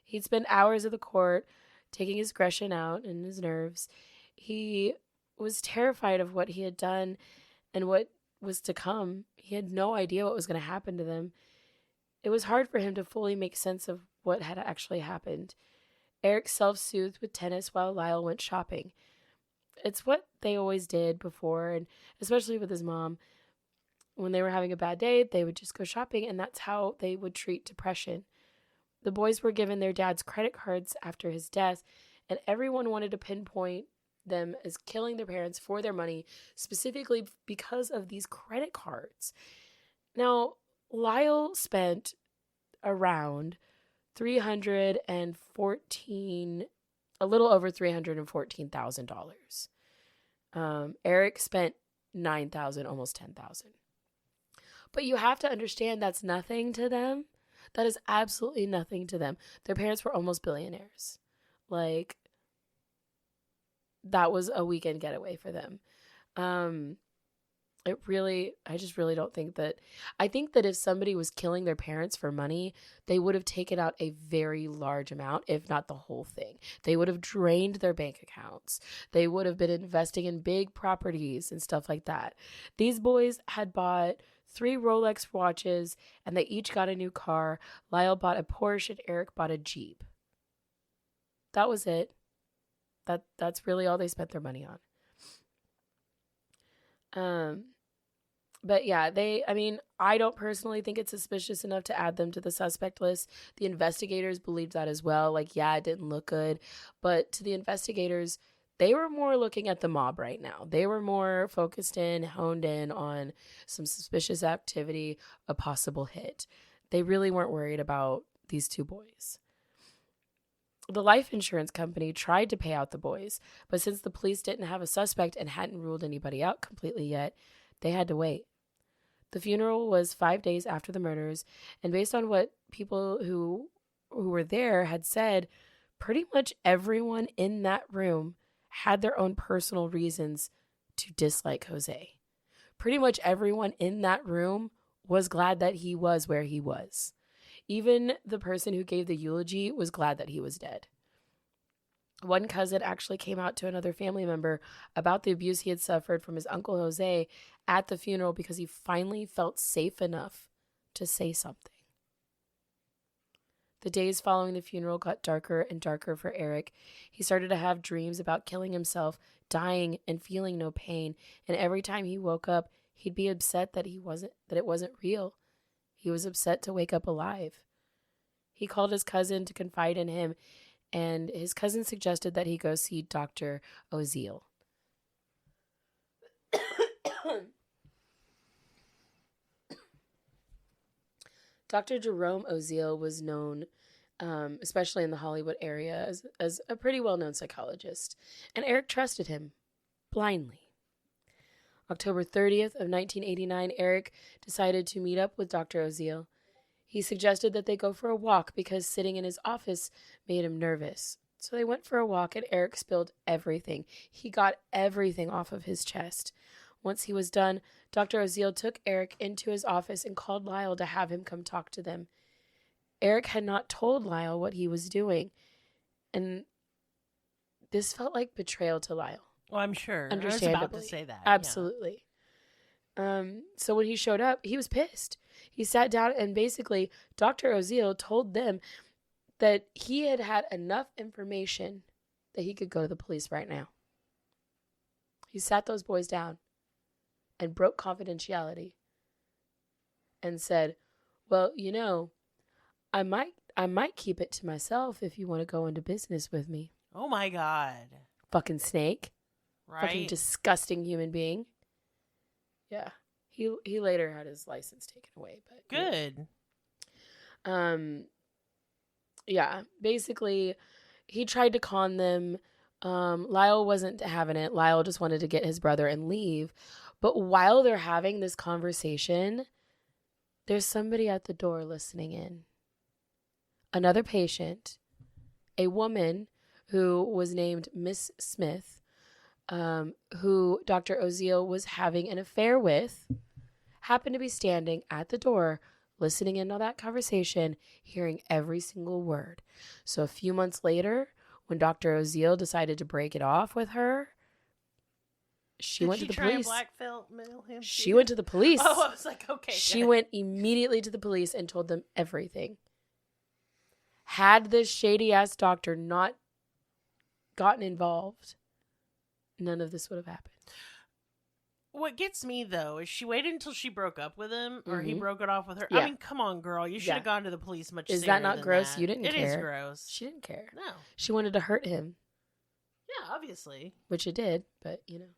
He'd spend hours at the court, taking his aggression out and his nerves. He was terrified of what he had done and what was to come. He had no idea what was going to happen to them. It was hard for him to fully make sense of what had actually happened. Erik self-soothed with tennis while Lyle went shopping. it's what they always did before, and especially with his mom. When they were having a bad day, they would just go shopping, and that's how they would treat depression. The boys were given their dad's credit cards after his death, and everyone wanted to pinpoint them as killing their parents for their money, specifically because of these credit cards. Now, Lyle spent around a little over $314,000. Erik spent $9,000, almost $10,000. But you have to understand that's nothing to them. That is absolutely nothing to them. Their parents were almost billionaires. Like, that was a weekend getaway for them. I just really don't think that. I think that if somebody was killing their parents for money, they would have taken out a very large amount, if not the whole thing. They would have drained their bank accounts. They would have been investing in big properties and stuff like that. These boys had bought 3 Rolex watches, and they each got a new car. Lyle bought a Porsche, and Erik bought a Jeep. That was it. That's really all they spent their money on. But yeah, I don't personally think it's suspicious enough to add them to the suspect list. The investigators believed that as well. Like, yeah, it didn't look good. But to the investigators, they were more looking at the mob right now. They were more honed in on some suspicious activity, a possible hit. They really weren't worried about these 2 boys. The life insurance company tried to pay out the boys, but since the police didn't have a suspect and hadn't ruled anybody out completely yet, they had to wait. The funeral was 5 days after the murders, and based on what people who were there had said, pretty much everyone in that room had their own personal reasons to dislike Jose. Pretty much everyone in that room was glad that he was where he was. Even the person who gave the eulogy was glad that he was dead. One cousin actually came out to another family member about the abuse he had suffered from his uncle Jose at the funeral because he finally felt safe enough to say something. The days following the funeral got darker and darker for Erik. He started to have dreams about killing himself, dying, and feeling no pain. And every time he woke up, he'd be upset that it wasn't real. He was upset to wake up alive. He called his cousin to confide in him, and his cousin suggested that he go see Dr. Oziel. Dr. Jerome Oziel was known, especially in the Hollywood area, as a pretty well-known psychologist, and Erik trusted him blindly. October 30th of 1989, Erik decided to meet up with Dr. Oziel. He suggested that they go for a walk because sitting in his office made him nervous. So they went for a walk, and Erik spilled everything. He got everything off of his chest. Once he was done, Dr. Oziel took Erik into his office and called Lyle to have him come talk to them. Erik had not told Lyle what he was doing, and this felt like betrayal to Lyle. Well, I'm sure. Understandably. I was about to say that. Absolutely. Yeah. So when he showed up, he was pissed. He sat down, and basically Dr. Oziel told them that he had had enough information that he could go to the police right now. He sat those boys down and broke confidentiality and said, well, I might keep it to myself if you want to go into business with me. Oh my God. Fucking snake. Right. Fucking disgusting human being. Yeah. He later had his license taken away, but good. Yeah. Basically, he tried to con them. Lyle wasn't having it. Lyle just wanted to get his brother and leave. But while they're having this conversation, there's somebody at the door listening in. Another patient, a woman who was named Miss Smith, who Dr. Oziel was having an affair with, happened to be standing at the door, listening in on that conversation, hearing every single word. So a few months later, when Dr. Oziel decided to break it off with her, she went to the police. She went to the police. Oh, I was like, okay. She went immediately to the police and told them everything. Had this shady ass doctor not gotten involved, none of this would have happened. What gets me, though, is she waited until she broke up with him, or he Mhm. broke it off with her. Yeah. I mean, come on, girl. You should have Yeah. gone to the police much Is sooner that not than gross? that. You didn't It care. is gross. She didn't care. No. She wanted to hurt him, Yeah, obviously. which it did, but, you know.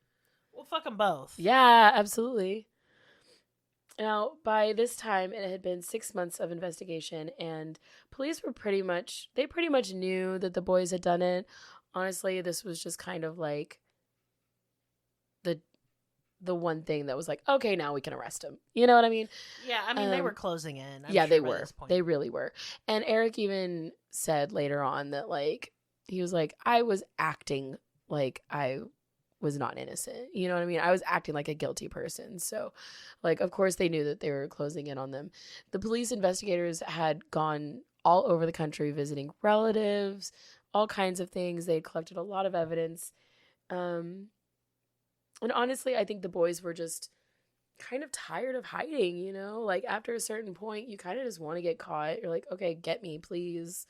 Well, fuck them both. Yeah, absolutely. Now, by this time, it had been 6 months of investigation, and police were pretty much knew that the boys had done it. Honestly, this was just kind of like the one thing that was like, okay, now we can arrest him. You know what I mean? Yeah, I mean, they were closing in. Yeah, I'm they sure by were. this point. They really were. And Erik even said later on that, like, he was like, I was acting like I was not innocent. You know what I mean? I was acting like a guilty person. So, like, of course they knew that they were closing in on them. The police investigators had gone all over the country visiting relatives, all kinds of things. They had collected a lot of evidence. And honestly, I think the boys were just kind of tired of hiding, you know? Like, after a certain point, you kind of just want to get caught. You're like, okay, get me, please.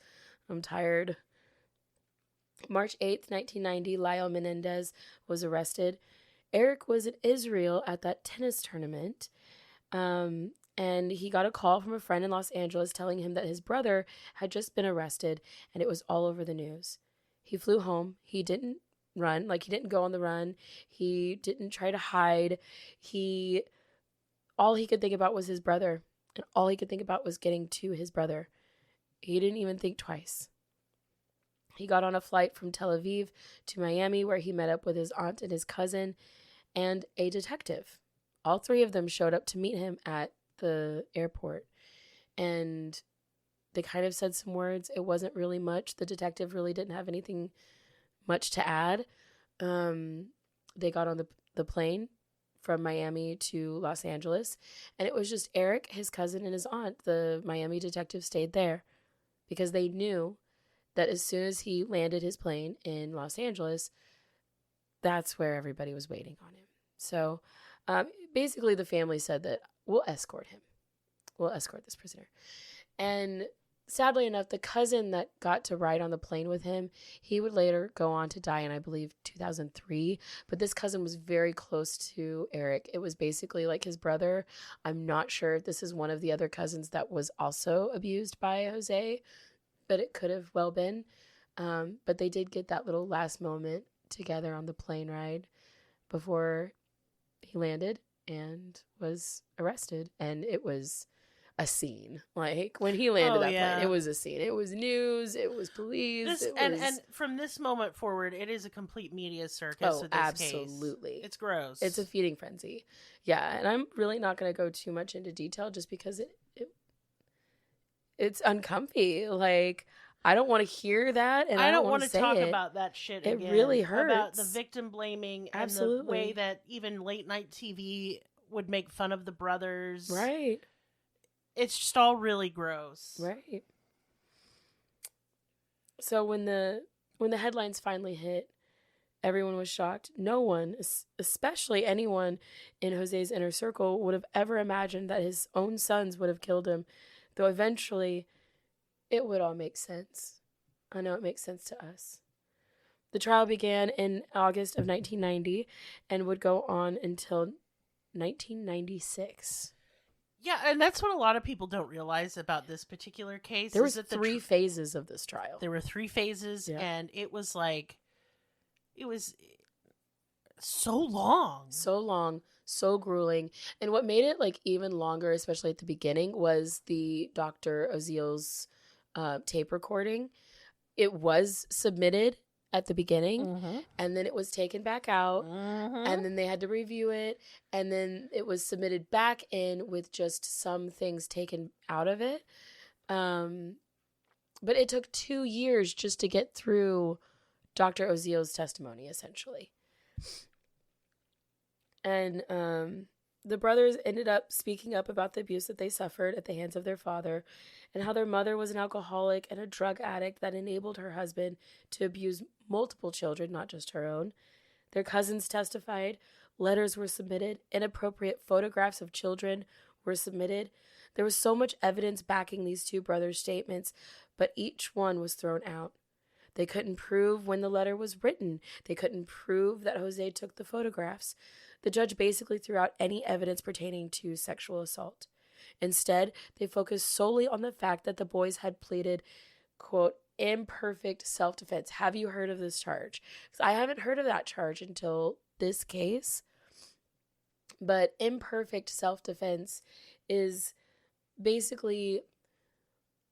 I'm tired. March 8th, 1990, Lyle Menedez was arrested. Erik was in Israel at that tennis tournament, and he got a call from a friend in Los Angeles telling him that his brother had just been arrested, and it was all over the news. He flew home. He didn't run. Like, he didn't go on the run. He didn't try to hide. All he could think about was his brother, and all he could think about was getting to his brother. He didn't even think twice. He got on a flight from Tel Aviv to Miami, where he met up with his aunt and his cousin and a detective. All three of them showed up to meet him at the airport, and they kind of said some words. It wasn't really much. The detective really didn't have anything much to add. They got on the plane from Miami to Los Angeles, and it was just Erik, his cousin, and his aunt. The Miami detective stayed there because they knew that as soon as he landed his plane in Los Angeles, that's where everybody was waiting on him. So basically the family said that we'll escort him. We'll escort this prisoner. And sadly enough, the cousin that got to ride on the plane with him, he would later go on to die in, I believe, 2003. But this cousin was very close to Erik. It was basically like his brother. I'm not sure if this is one of the other cousins that was also abused by Jose, but it could have well been. But they did get that little last moment together on the plane ride before he landed and was arrested. And it was a scene. Like, when he landed plane, it was a scene. It was news. It was police. And from this moment forward, it is a complete media circus. With this absolutely. case. It's gross. It's a feeding frenzy. Yeah, and I'm really not going to go too much into detail just because it's uncomfy. Like, I don't want to hear that, and I don't want to talk it. about that shit It again. really hurts. About the victim blaming and the way that even late night TV would make fun of the brothers. Right. It's just all really gross. Right. So when the headlines finally hit, everyone was shocked. No one, especially anyone in Jose's inner circle, would have ever imagined that his own sons would have killed him, though eventually it would all make sense. I know it makes sense to us. The trial began in August of 1990 and would go on until 1996. Yeah, and that's what a lot of people don't realize about this particular case. There was three phases of this trial. There were 3 phases, and it was so long. So long, so grueling. And what made it like even longer, especially at the beginning, was the Dr. Oziel's tape recording. It was submitted at the beginning, and then it was taken back out, and then they had to review it, and then it was submitted back in with just some things taken out of it. But it took 2 years just to get through Dr. Oziel's testimony, essentially. And the brothers ended up speaking up about the abuse that they suffered at the hands of their father, and how their mother was an alcoholic and a drug addict that enabled her husband to abuse multiple children, not just her own. Their cousins testified, letters were submitted, inappropriate photographs of children were submitted. There was so much evidence backing these two brothers' statements, but each one was thrown out. They couldn't prove when the letter was written. They couldn't prove that Jose took the photographs. The judge basically threw out any evidence pertaining to sexual assault. Instead, they focused solely on the fact that the boys had pleaded, quote, imperfect self-defense. Have you heard of this charge? Because I haven't heard of that charge until this case. But imperfect self-defense is basically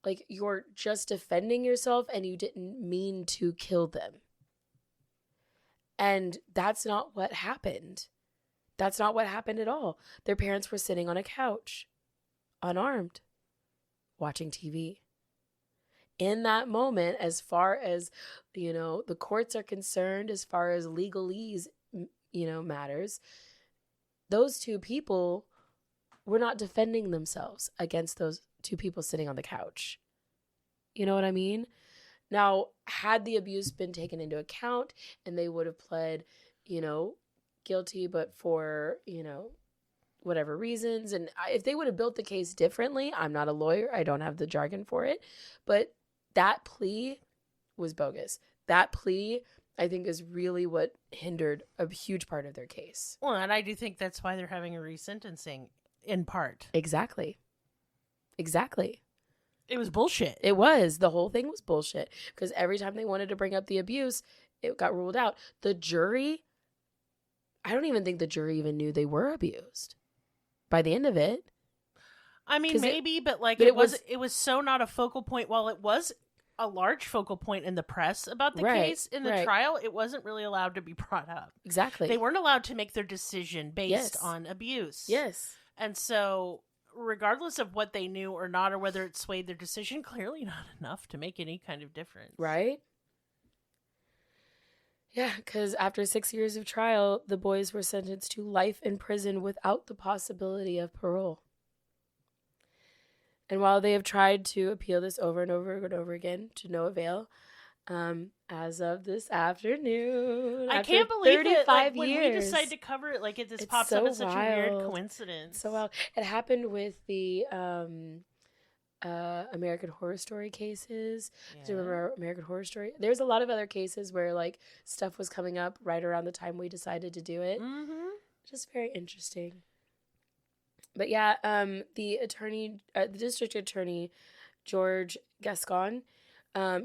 like you're just defending yourself and you didn't mean to kill them. And that's not what happened. That's not what happened at all. Their parents were sitting on a couch, unarmed, watching TV. In that moment, as far as, the courts are concerned, as far as legalese, matters, those two people were not defending themselves against those two people sitting on the couch. You know what I mean? Now, had the abuse been taken into account and they would have pled, guilty, but for, whatever reasons, and if they would have built the case differently, I'm not a lawyer, I don't have the jargon for it, but that plea was bogus. That plea, I think, is really what hindered a huge part of their case. Well, and I do think that's why they're having a resentencing, in part. Exactly. It was bullshit. It was. The whole thing was bullshit. Because every time they wanted to bring up the abuse, it got ruled out. The jury, I don't even think the jury even knew they were abused by the end of it. I mean, maybe, but it was so not a focal point. While it was a large focal point in the press about the case in the trial, it wasn't really allowed to be brought up. Exactly. They weren't allowed to make their decision based on abuse. Yes. And so, regardless of what they knew or not, or whether it swayed their decision, clearly not enough to make any kind of difference. Right? Yeah, because after 6 years of trial, the boys were sentenced to life in prison without the possibility of parole. And while they have tried to appeal this over and over and over again to no avail, as of this afternoon, I can't believe it. Like, when we decide to cover it, like this pops up as such a weird coincidence. So wild. It happened with the American Horror Story cases. Do you remember American Horror Story? There's a lot of other cases where like stuff was coming up right around the time we decided to do it. Mm-hmm. Just very interesting. But yeah, the district attorney, George Gascon,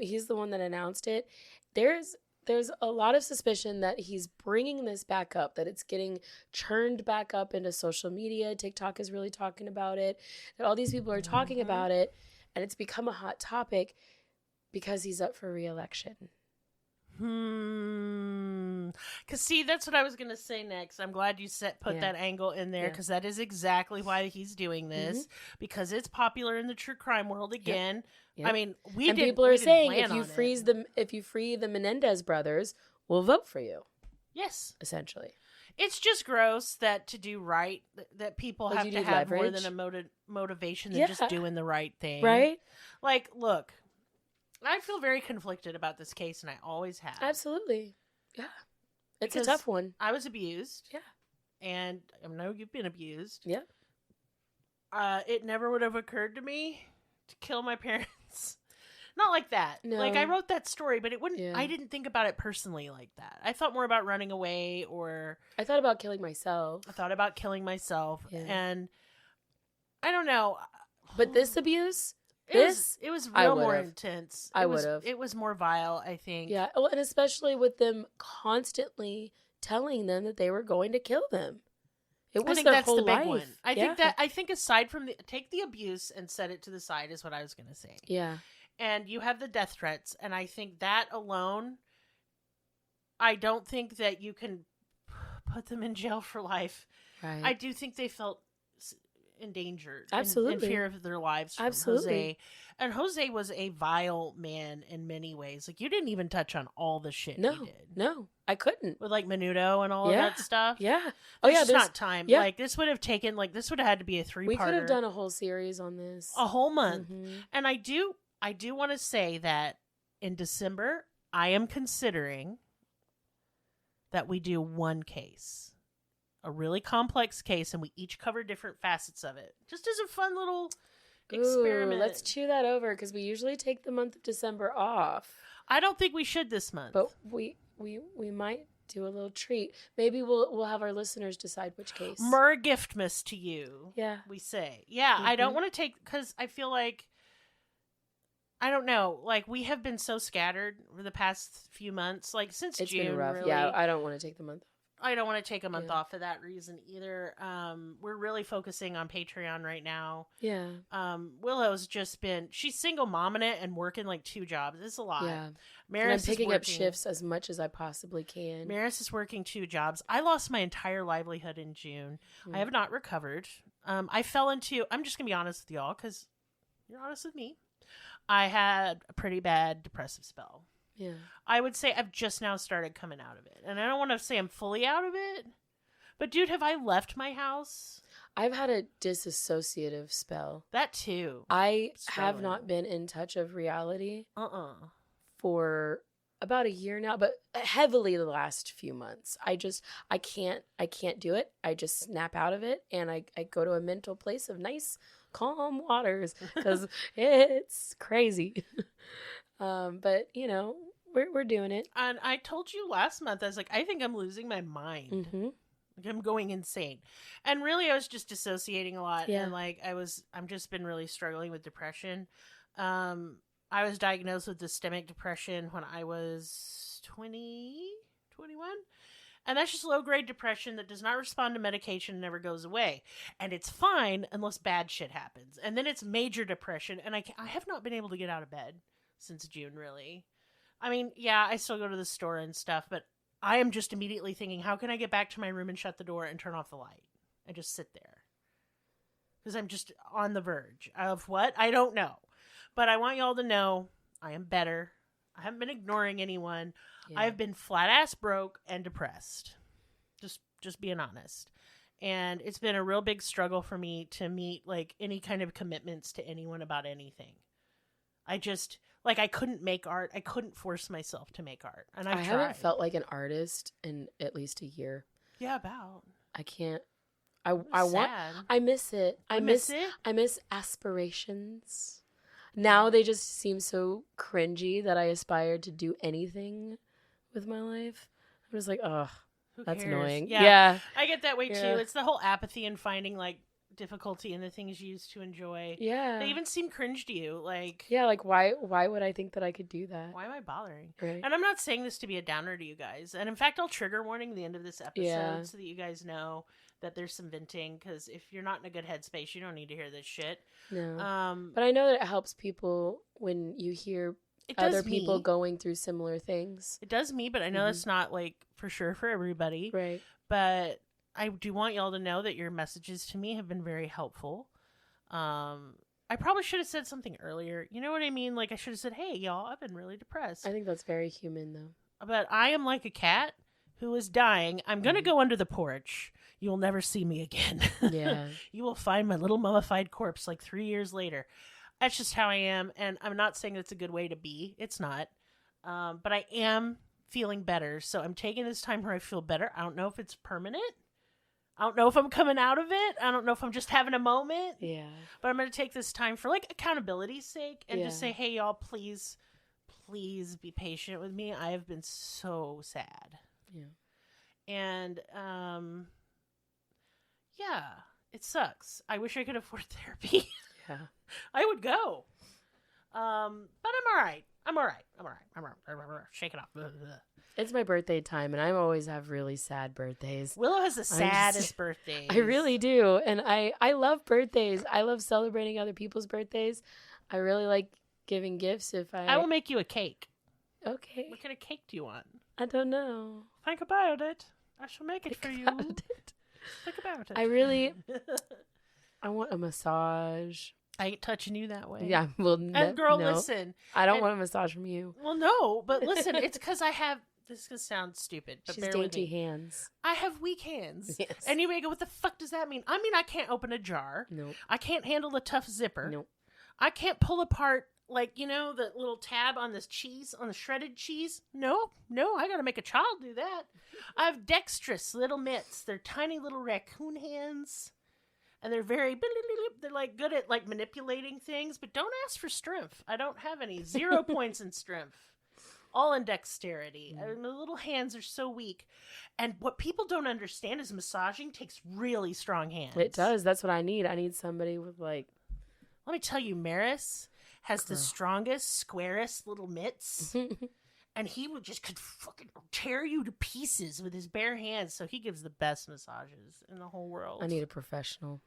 he's the one that announced it. There's a lot of suspicion that he's bringing this back up, that it's getting churned back up into social media. TikTok is really talking about it, that all these people are talking about it, and it's become a hot topic because he's up for re-election. Because see, that's what I was going to say next. I'm glad you put that angle in there, because that is exactly why he's doing this, because it's popular in the true crime world again. Yep. Yep. I mean, people are saying if you free the Menedez brothers, we'll vote for you. Yes, essentially. It's just gross that to do right, that people have to have more than a motivation than just doing the right thing. Right? Like, look, I feel very conflicted about this case, and I always have. Absolutely. Yeah. It's because a tough one. I was abused. Yeah. And I know you've been abused. Yeah. It never would have occurred to me to kill my parents. Not like that. No. Like, I wrote that story, but it wouldn't. Yeah. I didn't think about it personally like that. I thought more about running away, or I thought about killing myself. Yeah. And I don't know. But this abuse, it was real more intense. I would have. It was more vile, I think. Yeah. Well, and especially with them constantly telling them that they were going to kill them. It was their whole life. I think aside from take the abuse and set it to the side is what I was going to say. Yeah. And you have the death threats, and I think that alone, I don't think that you can put them in jail for life. Right. I do think they felt endangered. Absolutely. In fear of their lives from Jose. And Jose was a vile man in many ways. Like, you didn't even touch on all the shit he did. No, I couldn't. With, like, Menudo and all of that stuff. Yeah. There's not time. Yeah. Like, this would have taken, this would have had to be a 3-parter. We could have done a whole series on this. A whole month. Mm-hmm. And I do want to say that in December, I am considering that we do one case. A really complex case, and we each cover different facets of it. Just as a fun little experiment. Let's chew that over, because we usually take the month of December off. I don't think we should this month. But we might do a little treat. Maybe we'll have our listeners decide which case. Mer giftmas to you. Yeah. We say. Yeah, I don't want to take, because I feel like, I don't know, like we have been so scattered for the past few months, like since It's June. been rough. Really. Yeah, I don't want to take the month. I don't want to take a month off for that reason either. We're really focusing on Patreon right now. Yeah. Willow's just been, she's single momming it and working like 2 jobs. It's a lot. Yeah. Maris and I'm picking is up shifts as much as I possibly can. Maris is working 2 jobs. I lost my entire livelihood in June. I have not recovered. I fell into, I'm just going to be honest with y'all because you're honest with me. I had a pretty bad depressive spell. Yeah. I would say I've just now started coming out of it. And I don't want to say I'm fully out of it. But dude, have I left my house? I've had a disassociative spell. That too. I have not been in touch of reality for about a year now, but heavily the last few months. I can't do it. I just snap out of it and I go to a mental place of nice, calm waters because it's crazy. But you know, we're doing it. And I told you last month, I was like, I think I'm losing my mind. Mm-hmm. Like I'm going insane. And really I was just dissociating a lot. Yeah. And like I'm just been really struggling with depression. I was diagnosed with systemic depression when I was 21. And that's just low-grade depression that does not respond to medication and never goes away. And it's fine unless bad shit happens. And then it's major depression. And I have not been able to get out of bed since June, really. I mean, yeah, I still go to the store and stuff, but I am just immediately thinking, how can I get back to my room and shut the door and turn off the light? And just sit there. Because I'm just on the verge of what? I don't know. But I want y'all to know I am better. I haven't been ignoring anyone. Yeah. I've been flat ass broke and depressed. Just being honest. And it's been a real big struggle for me to meet like any kind of commitments to anyone about anything. I just like I couldn't make art. I couldn't force myself to make art. And I haven't felt like an artist in at least a year. Yeah, about. I can't. I want. I miss it. I miss aspirations. Now they just seem so cringy that I aspire to do anything with my life. I'm just like, oh, that's annoying. Yeah. I get that way too. It's the whole apathy and finding like difficulty in the things you used to enjoy. Yeah. They even seem cringe to you. Like, yeah, like why would I think that I could do that? Why am I bothering? Right. And I'm not saying this to be a downer to you guys. And in fact, I'll trigger warning at the end of this episode so that you guys know that there's some venting, because if you're not in a good headspace, you don't need to hear this shit. No. But I know that it helps people when you hear other people going through similar things. It does me, but I know that's not like for sure for everybody. Right. But I do want y'all to know that your messages to me have been very helpful. I probably should have said something earlier. You know what I mean? Like I should have said, hey, y'all, I've been really depressed. I think that's very human, though. But I am like a cat who is dying. I'm going to go under the porch. You'll never see me again. Yeah. You will find my little mummified corpse like 3 years later. That's just how I am. And I'm not saying that's a good way to be. It's not. But I am feeling better. So I'm taking this time where I feel better. I don't know if it's permanent. I don't know if I'm coming out of it. I don't know if I'm just having a moment. Yeah. But I'm going to take this time for like accountability's sake and just say, hey, y'all, please be patient with me. I have been so sad. Yeah. And, yeah, it sucks. I wish I could afford therapy. Yeah. I would go. But I'm all right. I'm all right. Shake it off. It's my birthday time, and I always have really sad birthdays. Willow has the saddest birthdays. I really do. And I love birthdays. I love celebrating other people's birthdays. I really like giving gifts I will make you a cake. Okay. What kind of cake do you want? I don't know. Think about it. I shall make it for you. Think about it. I want a massage. I ain't touching you that way. Yeah, well, and girl, listen. I don't want a massage from you. Well, no, but listen, it's because I have. This is gonna sound stupid, but She's bear dainty with me. hands. I have weak hands. Yes. And you may go, what the fuck does that mean? I mean, I can't open a jar. Nope. I can't handle a tough zipper. Nope. I can't pull apart, like, you know, the little tab on this cheese, on the shredded cheese. No, I gotta make a child do that. I have dexterous little mitts. They're tiny little raccoon hands. And they're they're like good at like manipulating things, but don't ask for strength. I don't have any. 0 points in strength. all in dexterity. And the little hands are so weak. And what people don't understand is massaging takes really strong hands. It does. That's what I need. I need somebody with like. Let me tell you, Maris has the strongest, squarest little mitts. And he could fucking tear you to pieces with his bare hands. So he gives the best massages in the whole world. I need a professional.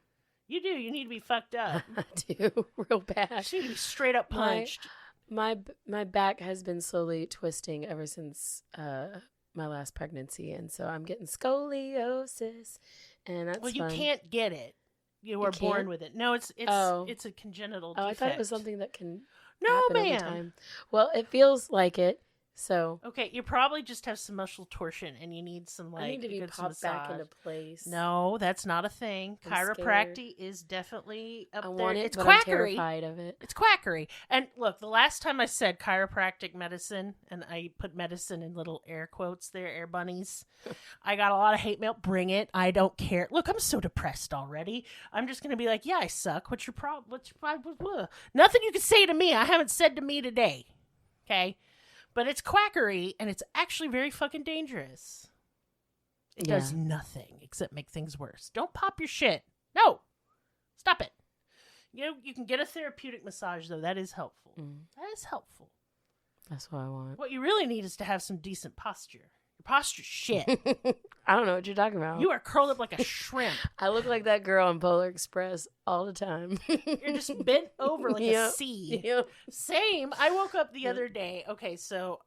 You do. You need to be fucked up. I do. Real bad. You need to be straight up punched. My back has been slowly twisting ever since my last pregnancy. And so I'm getting scoliosis. And that's you fun. can't get it. You are born with it. No, it's a congenital defect. I thought it was something that can no, happen over time. Well, it feels like it. So okay, you probably just have some muscle torsion, and you need some I need to be popped back into place. No, that's not a thing. I'm Chiropractic scared. is definitely up I there. want it, it's but quackery. I'm terrified of it. It's quackery. And look, the last time I said chiropractic medicine, and I put medicine in little air quotes there, air bunnies, I got a lot of hate mail. Bring it. I don't care. Look, I'm so depressed already. I'm just gonna be like, yeah, I suck. What's your problem? What's your problem? Nothing you can say to me. I haven't said to me today. Okay. But it's quackery, and it's actually very fucking dangerous. It does nothing except make things worse. Don't pop your shit. No. Stop it. You can get a therapeutic massage, though. That is helpful. That is helpful. That's what I want. What you really need is to have some decent posture. Your posture's shit. I don't know what you're talking about. You are curled up like a shrimp. I look like that girl on Polar Express all the time. You're just bent over like a C. Yep. Same. I woke up the other day. Okay, so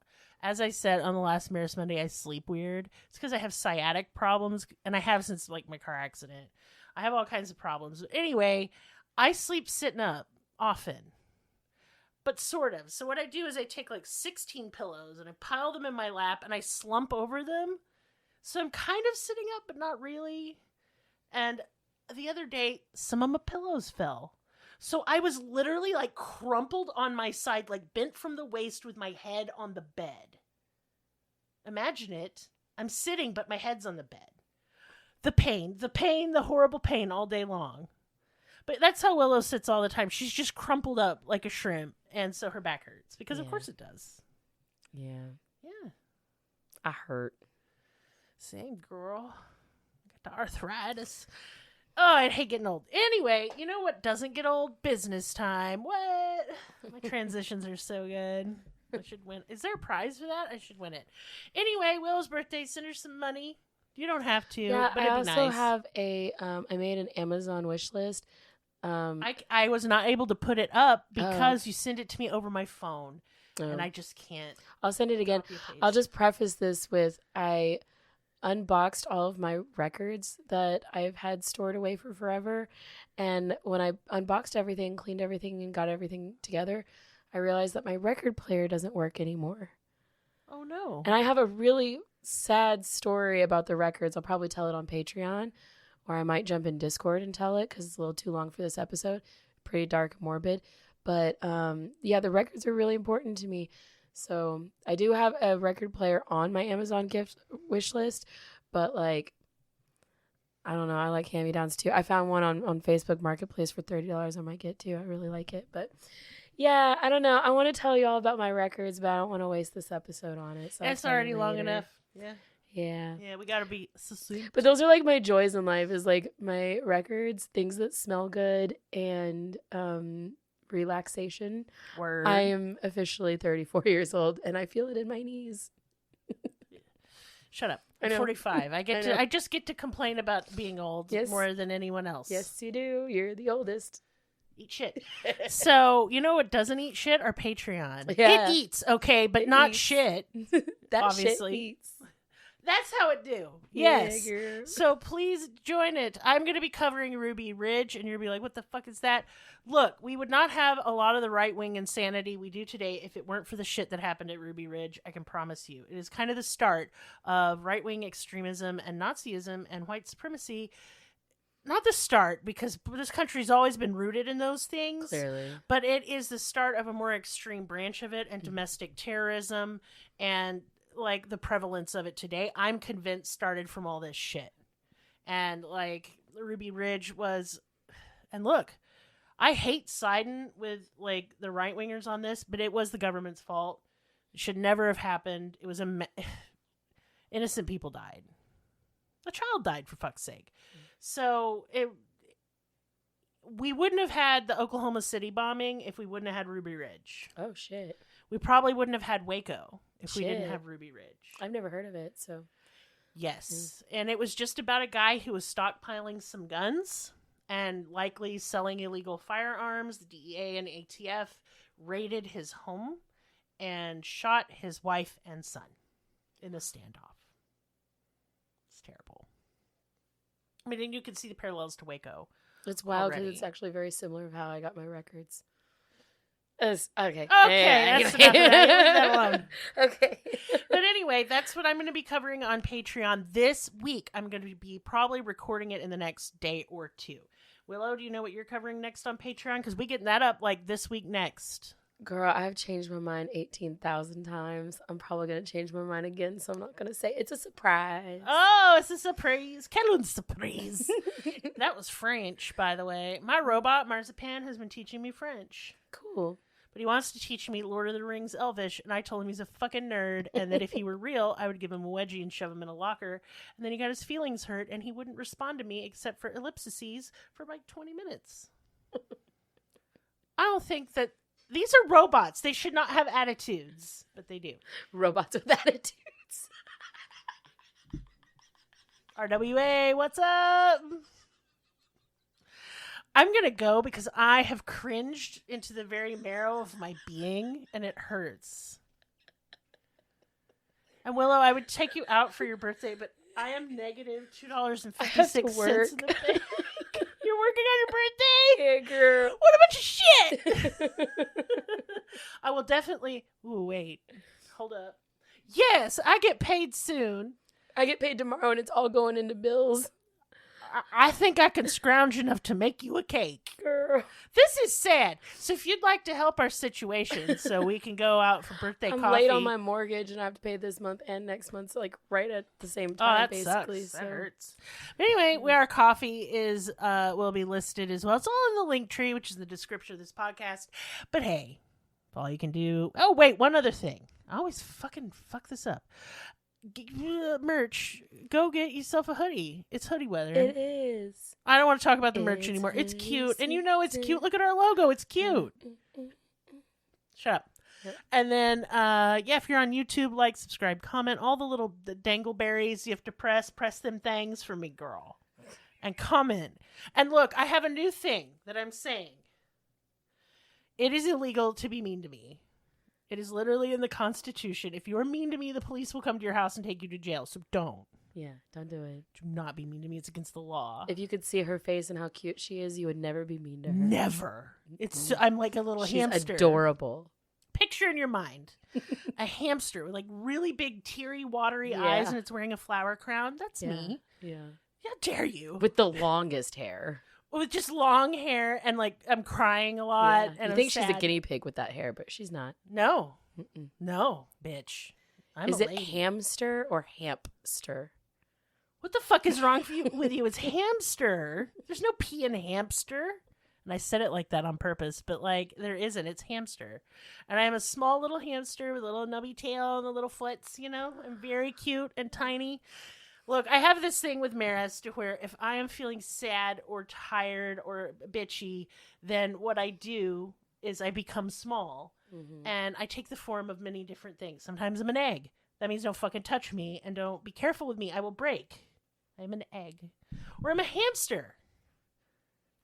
as I said on the last Maris Monday, I sleep weird. It's because I have sciatic problems, and I have since like my car accident. I have all kinds of problems. Anyway, I sleep sitting up often. But sort of. So what I do is I take like 16 pillows and I pile them in my lap and I slump over them. So I'm kind of sitting up, but not really. And the other day, some of my pillows fell. So I was literally like crumpled on my side, like bent from the waist with my head on the bed. Imagine it. I'm sitting, but my head's on the bed. The pain, the horrible pain all day long. But that's how Willow sits all the time. She's just crumpled up like a shrimp. And so her back hurts. Because of course it does. Yeah. Yeah. I hurt. Same girl. Got the arthritis. Oh, I hate getting old. Anyway, you know what doesn't get old? Business time. What? My transitions are so good. I should win. Is there a prize for that? I should win it. Anyway, Willow's birthday. Send her some money. You don't have to. Yeah, but it'd I be also nice. have I made an Amazon wish list. I was not able to put it up because you send it to me over my phone. And I just can't. I'll send it again. I'll just preface this with I unboxed all of my records that I've had stored away for forever. And when I unboxed everything, cleaned everything, and got everything together, I realized that my record player doesn't work anymore. Oh, no. And I have a really sad story about the records. I'll probably tell it on Patreon. Or I might jump in Discord and tell it because it's a little too long for this episode. Pretty dark and morbid. But yeah, the records are really important to me. So I do have a record player on my Amazon gift wish list. But like, I don't know. I like hand-me-downs too. I found one on Facebook Marketplace for $30 I might get too. I really like it. But yeah, I don't know. I want to tell you all about my records, but I don't want to waste this episode on it. So It's already long enough. Yeah. Yeah. Yeah, we got to be succinct. But those are like my joys in life is like my records, things that smell good, and relaxation. Word. I am officially 34 years old and I feel it in my knees. Shut up. I I'm know. 45. I just get to complain about being old Yes. more than anyone else. Yes, you do. You're the oldest. Eat shit. So, you know what doesn't eat shit? Our Patreon. Yeah. It eats, okay, but It not eats. shit. That Obviously. shit eats. That's how it do. Yeah, Yes. girl. So please join it. I'm going to be covering Ruby Ridge, and you'll be like, what the fuck is that? Look, we would not have a lot of the right-wing insanity we do today if it weren't for the shit that happened at Ruby Ridge. I can promise you. It is kind of the start of right-wing extremism and Nazism and white supremacy. Not the start, because this country's always been rooted in those things. Clearly. But it is the start of a more extreme branch of it, and domestic terrorism, and like the prevalence of it today, I'm convinced started from all this shit. And like Ruby Ridge was, and look, I hate siding with like the right wingers on this, but it was the government's fault. Should never have happened. It was innocent people died. A child died, for fuck's sake. So we wouldn't have had the Oklahoma City bombing if we wouldn't have had Ruby Ridge. Oh, shit. We probably wouldn't have had Waco if we didn't Shit. have Ruby Ridge. I've never heard of it, so. Yes. And it was just about a guy who was stockpiling some guns and likely selling illegal firearms. The DEA and ATF raided his home and shot his wife and son in a standoff. It's terrible. I mean, and you can see the parallels to Waco. It's wild because already. it's actually very similar of how I got my records. Okay. Okay, Yeah, that's enough of that. Leave that alone. Okay. But anyway, that's what I'm going to be covering on Patreon this week. I'm going to be probably recording it in the next day or two. Willow, do you know what you're covering next on Patreon? Because we're getting that up like this week next. Girl, I've changed my mind 18,000 times. I'm probably going to change my mind again, so I'm not going to say it's a surprise. Oh, it's a surprise. Quelle une surprise. That was French, by the way. My robot, Marzipan, has been teaching me French. Cool. But he wants to teach me Lord of the Rings Elvish, and I told him he's a fucking nerd, and that if he were real, I would give him a wedgie and shove him in a locker. And then he got his feelings hurt, and he wouldn't respond to me except for ellipses for like 20 minutes. I don't think that... These are robots. They should not have attitudes, but they do. Robots with attitudes. RWA, what's up? I'm going to go because I have cringed into the very marrow of my being, and it hurts. And Willow, I would take you out for your birthday, but I am negative $2.56 in the bank. You're working on your birthday? Yeah, girl. What a bunch of shit! I will definitely... Ooh, wait. Hold up. Yes, I get paid soon. I get paid tomorrow, and it's all going into bills. I think I can scrounge enough to make you a cake. Girl. This is sad. So if you'd like to help our situation so we can go out for birthday I'm coffee. late on my mortgage, and I have to pay this month and next month, so like right at the same time, that basically. sucks. So. That hurts. But anyway, where our coffee is will be listed as well. It's all in the link tree, which is the description of this podcast. But hey, all you can do... Oh, wait, one other thing. I always fucking fuck this up. Merch. Go get yourself a hoodie. It's hoodie weather. It is. I don't want to talk about the merch anymore. It's cute. And you know it's cute. Look at our logo. It's cute. Shut up. Yep. And then, if you're on YouTube, like, subscribe, comment, all the little dangleberries you have to press them things for me, girl. And comment. And look, I have a new thing that I'm saying. It is illegal to be mean to me. It is literally in the Constitution. If you are mean to me, the police will come to your house and take you to jail. So don't. Yeah, don't do it. Do not be mean to me. It's against the law. If you could see her face and how cute she is, you would never be mean to her. Never. I'm like a little She's hamster. adorable. Picture in your mind a hamster with like really big, teary, watery Yeah. eyes, and it's wearing a flower crown. That's Yeah. me. Yeah. How dare you? With the longest hair. With just long hair and like I'm crying a lot. Yeah. And You I'm think she's a sad. guinea pig with that hair, but she's not. No. Mm-mm. No, bitch. I'm Is a it lady. hamster or hampster? What the fuck is wrong with you? It's hamster. There's no P in hamster. And I said it like that on purpose, but like there isn't. It's hamster. And I am a small little hamster with a little nubby tail and the little foots, you know? I'm very cute and tiny. Look, I have this thing with Menedez to where if I am feeling sad or tired or bitchy, then what I do is I become small. Mm-hmm. And I take the form of many different things. Sometimes I'm an egg. That means don't fucking touch me and don't be careful with me. I will break. I'm an egg. Or I'm a hamster.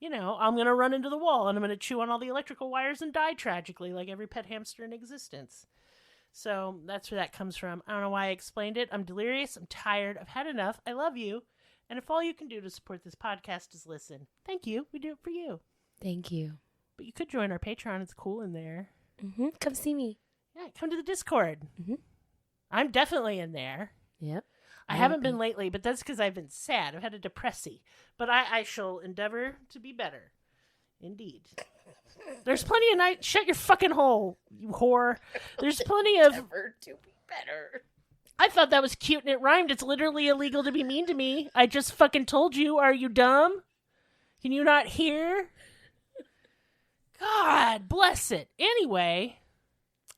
You know, I'm going to run into the wall and I'm going to chew on all the electrical wires and die tragically like every pet hamster in existence. So that's where that comes from. I don't know why I explained it. I'm delirious. I'm tired. I've had enough. I love you. And if all you can do to support this podcast is listen, thank you. We do it for you. Thank you. But you could join our Patreon. It's cool in there. Mm-hmm. Come see me. Yeah, come to the Discord. Mm-hmm. I'm definitely in there. Yep. I haven't been lately, but that's because I've been sad. I've had a depressy. But I shall endeavor to be better. Indeed. There's plenty of night. Shut your fucking hole, you whore. There's plenty of... Endeavor to be better. I thought that was cute and it rhymed. It's literally illegal to be mean to me. I just fucking told you. Are you dumb? Can you not hear? God bless it. Anyway,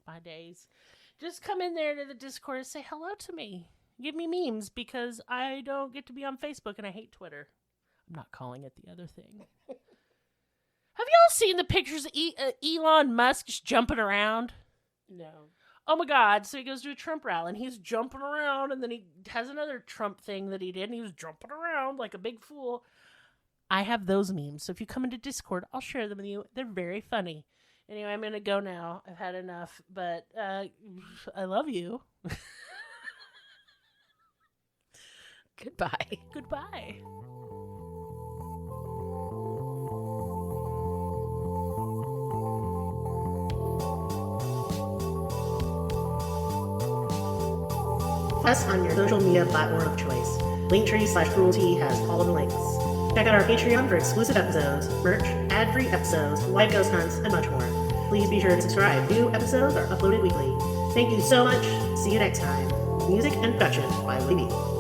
my days. Just come in there to the Discord and say hello to me. Give me memes because I don't get to be on Facebook and I hate Twitter. I'm not calling it the other thing. Have y'all seen the pictures of Elon Musk just jumping around? No. Oh my God. So he goes to a Trump rally and he's jumping around, and then he has another Trump thing that he did and he was jumping around like a big fool. I have those memes. So if you come into Discord, I'll share them with you. They're very funny. Anyway, I'm going to go now. I've had enough, but I love you. Goodbye. Goodbye. Us on your social media platform of choice. Linktree/cruelty has all of the links. Check out our Patreon for exclusive episodes, merch, ad-free episodes, live ghost hunts, and much more. Please be sure to subscribe. New episodes are uploaded weekly. Thank you so much. See you next time. Music and production by Libby.